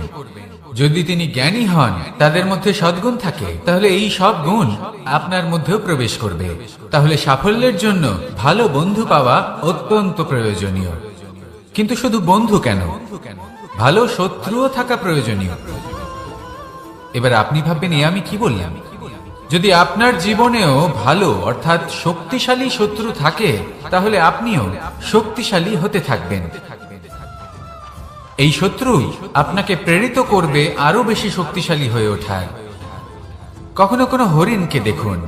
যদি তিনি জ্ঞানী হন, তাদের মধ্যে সদ্গুণ থাকে, তাহলে এই সব গুণ আপনার মধ্যেও প্রবেশ করবে। তাহলে সাফল্যের জন্য ভালো বন্ধু পাওয়া অত্যন্ত প্রয়োজনীয়। কিন্তু শুধু বন্ধু কেন, ভালো শত্রুও থাকা প্রয়োজনীয়। এবার আপনি ভাববেন, এ আমি কি বললাম? যদি আপনার জীবনেও ভালো অর্থাৎ শক্তিশালী শত্রু থাকে তাহলে আপনিও শক্তিশালী হতে থাকবেন। এই শত্রু আপনাকে প্রেরিত করবে আরো বেশি শক্তিশালী হয়ে ওঠার। কখনো কোনো হরিণকে দেখুন,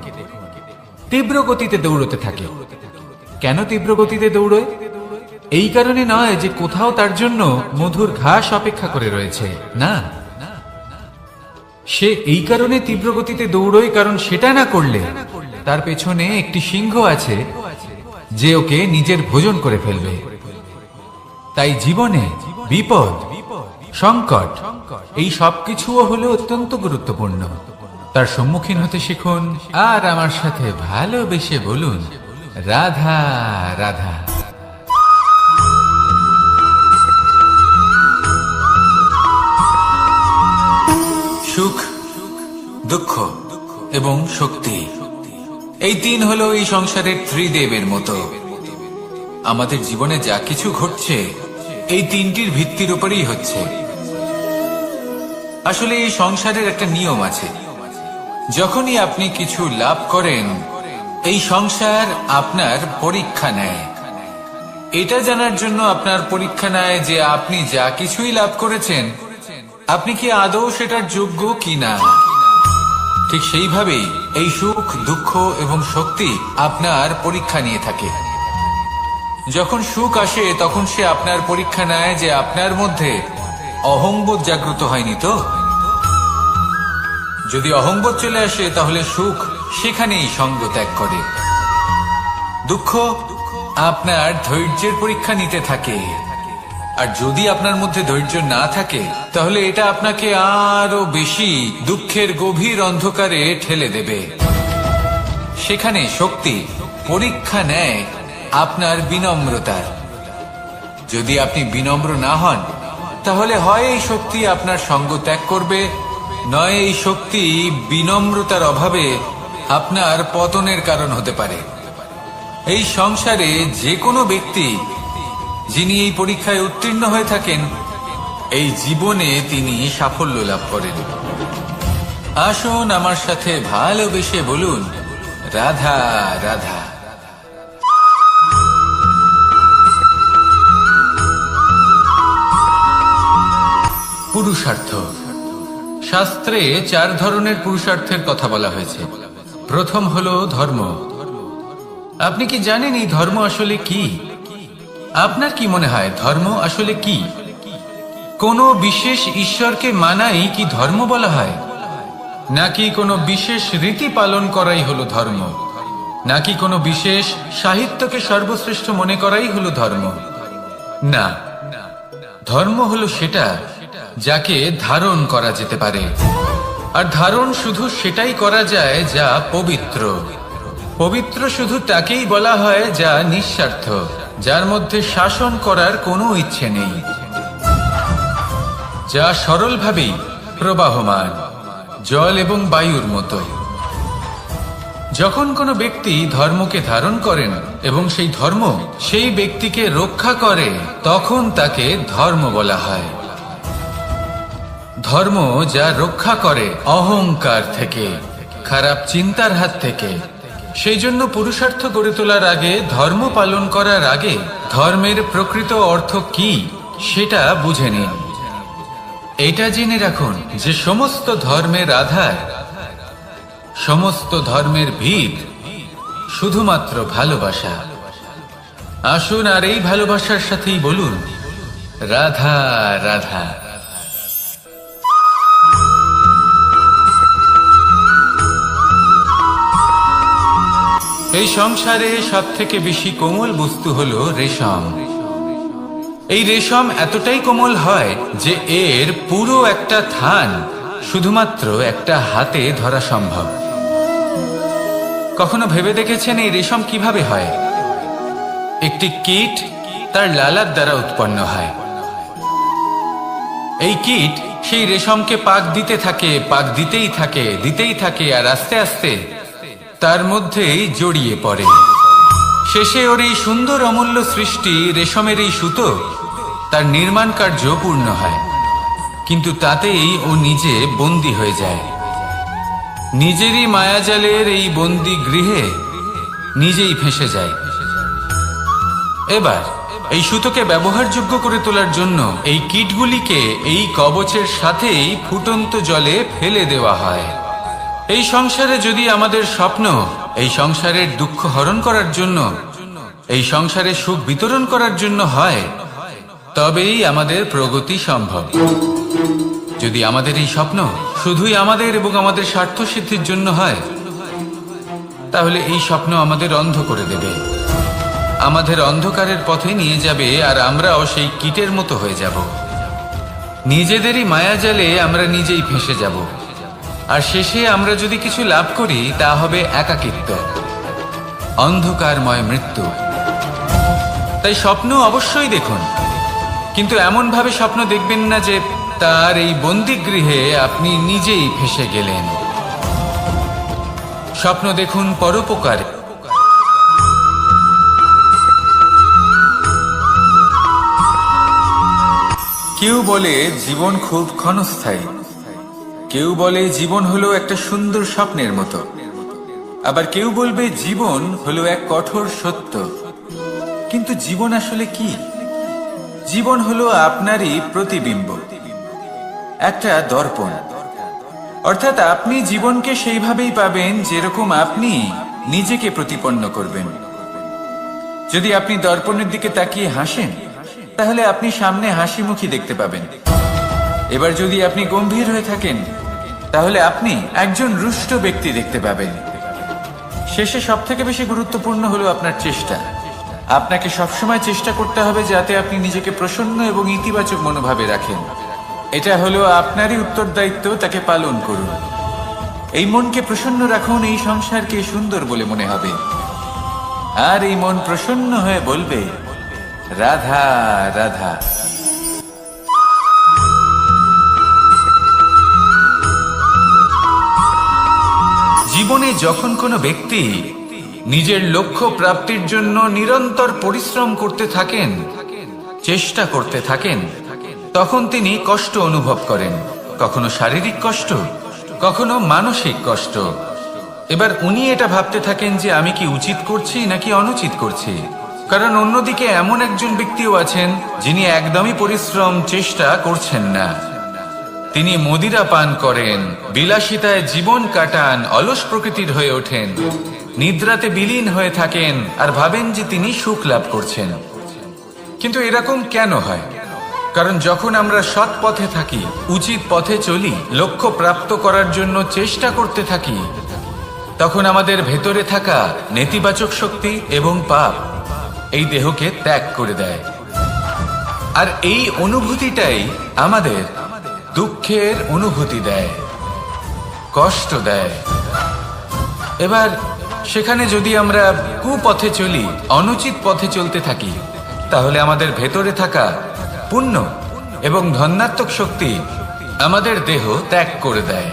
তীব্র গতিতে দৌড়তে থাকে। কেন তীব্র গতিতে দৌড়য়? এই কারণে নয় যে কোথাও তার জন্য মধুর ঘাস অপেক্ষা করে রয়েছে, না। সে এই কারণে তীব্র গতিতে দৌড়য় কারণ সেটা না করলে তার পেছনে একটি সিংহ আছে যে ওকে নিজের ভোজন করে ফেলবে। তাই জীবনে বিপদ, সংকট এই সবকিছুও হলো অত্যন্ত গুরুত্বপূর্ণ। তার সম্মুখীন হতে শিখুন আর আমার সাথে ভালোবেসে বলুন, রাধা রাধা। সুখ, দুঃখ এবং শক্তি, এই তিন হলো এই সংসারের ত্রিদেবের মতো। আমাদের জীবনে যা কিছু ঘটছে এই তিনটির ভিত্তির উপরেই হচ্ছে। আসলে এই সংসারের একটা নিয়ম আছে, যখনই আপনি কিছু লাভ করেন এই সংসার আপনার পরীক্ষা নেয়। এটা জানার জন্য আপনার পরীক্ষা নেয় যে আপনি যা কিছুই লাভ করেছেন আপনি কি আদৌ সেটার যোগ্য কিনা। ঠিক সেইভাবেই এই সুখ, দুঃখ এবং শক্তি আপনার পরীক্ষা নিয়ে থাকে। যখন সুখ আসে তখন সে আপনার পরীক্ষা নেয় যে আপনার মধ্যে অহংবোধ জাগ্রত হয়নি তো। যদি অহংবোধ চলে আসে তাহলে সুখ সেখানেই সঙ্গ ত্যাগ করে। দুঃখ আপনার ধৈর্যের পরীক্ষা নিতে থাকে, আর যদি আপনার মধ্যে ধৈর্য না থাকে তাহলে এটা আপনাকে আরো বেশি দুঃখের গভীর অন্ধকারে ঠেলে দেবে। সেখানে শক্তি পরীক্ষা নেয় আপনার বিনম্রতার। যদি আপনি বিনম্র না হন তাহলে হয় এই শক্তি আপনার সঙ্গ ত্যাগ করবে, নয় এই শক্তি বিনম্রতার অভাবে আপনার পতনের কারণ হতে পারে। এই সংসারে যে কোনো ব্যক্তি যিনি এই পরীক্ষায় উত্তীর্ণ হয়ে থাকেন, এই জীবনে তিনি সাফল্য লাভ করেন। আসুন আমার সাথে ভালোবেসে বলুন, রাধা রাধা। পুরুষার্থ। শাস্ত্রে 4 ধরনের পুরুষার্থের কথা বলা হয়েছে। প্রথম হলো ধর্ম। আপনি কি জানেন এই ধর্ম আসলে কি? আপনার কি মনে হয় ধর্ম আসলে কি? কোনো বিশেষ ঈশ্বরকে মানাই কি ধর্ম বলা হয়? নাকি কোনো বিশেষ রীতি পালন করাই হলো ধর্ম? নাকি কোনো বিশেষ সাহিত্যকে সর্বশ্রেষ্ঠ মনে করাই হলো ধর্ম? না, ধর্ম হলো সেটা যাকে ধারণ করা যেতে পারে। আর ধারণ শুধু সেটাই করা যায় যা পবিত্র। পবিত্র শুধু তাকেই বলা হয় যা নিঃস্বার্থ, যার মধ্যে শাসন করার কোনো ইচ্ছে নেই, যা সরলভাবেই প্রবাহমান, জল এবং বায়ুর মতো। যখন কোনো ব্যক্তি ধর্মকে ধারণ করেন এবং সেই ধর্ম সেই ব্যক্তিকে রক্ষা করে, তখন তাকে ধর্ম বলা হয়। ধর্ম যা রক্ষা করে অহংকার থেকে, খারাপ চিন্তার হাত থেকে। সেই জন্য পুরুষার্থ গড়ে তোলার আগে, ধর্ম পালন করার আগে ধর্মের প্রকৃত অর্থ কি সেটা বুঝে নিন। এটা জেনে রাখুন যে সমস্ত ধর্মের আধার, সমস্ত ধর্মের ভিত শুধুমাত্র ভালোবাসা। আসুন আর এই ভালোবাসার সাথেই বলুন, রাধা রাধা। এই সংসারে সব থেকে বেশি কোমল বস্তু হলো রেশম। এই রেশম এতটাই কোমল হয় যে এর পুরো একটা থান শুধুমাত্র একটা হাতে ধরা সম্ভব। কখনো ভেবে দেখেছেন এই রেশম কিভাবে হয়? একটি কীট তার লালার দ্বারা উৎপন্ন হয়। এই কীট সেই রেশমকে পাক দিতে থাকে, পাক দিতেই থাকে, আর আস্তে আস্তে তার মধ্যেই জড়িয়ে পড়ে। শেষে ওর এই সুন্দর অমূল্য সৃষ্টি রেশমের এই সুতো, তার নির্মাণ কার্য পূর্ণ হয়। কিন্তু তাতেই ও নিজে বন্দী হয়ে যায়। নিজেরই মায়াজালের এই বন্দী গৃহে নিজেই ফেঁসে যায়। এবার এই সুতোকে ব্যবহারযোগ্য করে তোলার জন্য এই কীটগুলিকে এই কবচের সাথেই ফুটন্ত জলে ফেলে দেওয়া হয়। এই সংসারে যদি আমাদের স্বপ্ন এই সংসারের দুঃখ হরণ করার জন্য, এই সংসারে সুখ বিতরণ করার জন্য হয়, তবেই আমাদের প্রগতি সম্ভব। যদি আমাদের এই স্বপ্ন শুধুই আমাদের এবং আমাদের স্বার্থ সিদ্ধির জন্য হয়, তাহলে এই স্বপ্ন আমাদের অন্ধ করে দেবে, আমাদের অন্ধকারের পথে নিয়ে যাবে, আর আমরাও সেই কীটের মতো হয়ে যাব। নিজেদেরই মায়াজালে আমরা নিজেই ফেঁসে যাব। আর শেষে আমরা যদি কিছু লাভ করি, তা হবে একাকিত্ব, অন্ধকারময় মৃত্যু। তাই স্বপ্ন অবশ্যই দেখুন, কিন্তু এমন ভাবে স্বপ্ন দেখবেন না যে তার এই বন্দিগৃহে আপনি নিজেই ফেঁসে গেলেন। স্বপ্ন দেখুন পরোপকারে। কেউ বলে জীবন খুব ক্ষণস্থায়ী, কেউ বলে জীবন হলো একটা সুন্দর স্বপ্নের মতো, আবার কেউ বলবে জীবন হলো এক কঠোর সত্য। কিন্তু জীবন আসলে কি? জীবন হলো আপনারই প্রতিবিম্ব, একটা দর্পণ। অর্থাৎ আপনি জীবনকে সেইভাবেই পাবেন যেরকম আপনি নিজেকে প্রতিপন্ন করবেন। যদি আপনি দর্পণের দিকে তাকিয়ে হাসেন, তাহলে আপনি সামনে হাসি মুখী দেখতে পাবেন। এবার যদি আপনি গম্ভীর হয়ে থাকেন, তাহলে আপনি একজন রুষ্ট ব্যক্তি দেখতে পাবেন। শেষে সব থেকে বেশি গুরুত্বপূর্ণ হলো আপনার চেষ্টা। আপনাকে সবসময় চেষ্টা করতে হবে যাতে আপনি নিজেকে প্রসন্ন এবং ইতিবাচক মনোভাবে রাখেন। এটা হলো আপনারই উত্তরদায়িত্ব, তাকে পালন করুন। এই মনকে প্রসন্ন রাখুন, এই সংসারকে সুন্দর বলে মনে হবে। আর এই মন প্রসন্ন হয়ে বলবে, রাধা রাধা। জীবনে যখন কোনো ব্যক্তি নিজের লক্ষ্য প্রাপ্তির জন্য নিরন্তর পরিশ্রম করতে থাকেন, চেষ্টা করতে থাকেন, তখন তিনি কষ্ট অনুভব করেন, কখনো শারীরিক কষ্ট, কখনো মানসিক কষ্ট। এবার উনি এটা ভাবতে থাকেন যে আমি কি উচিত করছি নাকি অনুচিত করছি। কারণ অন্যদিকে এমন একজন ব্যক্তিও আছেন যিনি একদমই পরিশ্রম চেষ্টা করছেন না। তিনি মদিরা পান করেন, বিলাসিতায় জীবন কাটান, অলস প্রকৃতির হয়ে ওঠেন, নিদ্রাতে বিলীন হয়ে থাকেন আর ভাবেন যে তিনি সুখ লাভ করছেন। কিন্তু এরকম কেন হয়? কারণ যখন আমরা সৎ পথে থাকি, উচিত পথে চলি, লক্ষ্য প্রাপ্ত করার জন্য চেষ্টা করতে থাকি, তখন আমাদের ভেতরে থাকা নেতিবাচক শক্তি এবং পাপ এই দেহকে ত্যাগ করে দেয়। আর এই অনুভূতিটাই আমাদের দুঃখের অনুভূতি দেয়, কষ্ট দেয়। এবার সেখানে যদি আমরা কুপথে চলি, অনুচিত পথে চলতে থাকি, তাহলে আমাদের ভেতরে থাকা পুণ্য এবং ধনাত্মক শক্তি আমাদের দেহ ত্যাগ করে দেয়।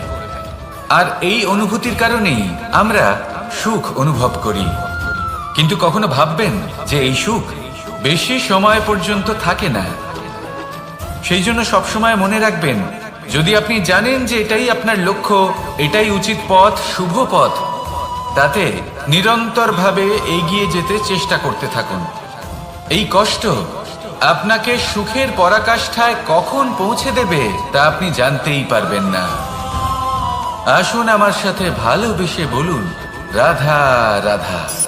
আর এই অনুভূতির কারণেই আমরা সুখ অনুভব করি। কিন্তু কখনো ভাববেন যে এই সুখ বেশি সময় পর্যন্ত থাকে না। সেই জন্য সবসময় মনে রাখবেন, যদি আপনি জানেন যে এটাই আপনার লক্ষ্য, এটাই উচিত পথ, শুভ পথ, তাতে নিরন্তরভাবে এগিয়ে যেতে চেষ্টা করতে থাকুন। এই কষ্ট আপনাকে সুখের পরাকাষ্ঠায় কখন পৌঁছে দেবে তা আপনি জানতেই পারবেন না। আসুন আমার সাথে ভালোবেসে বলুন, রাধা রাধা।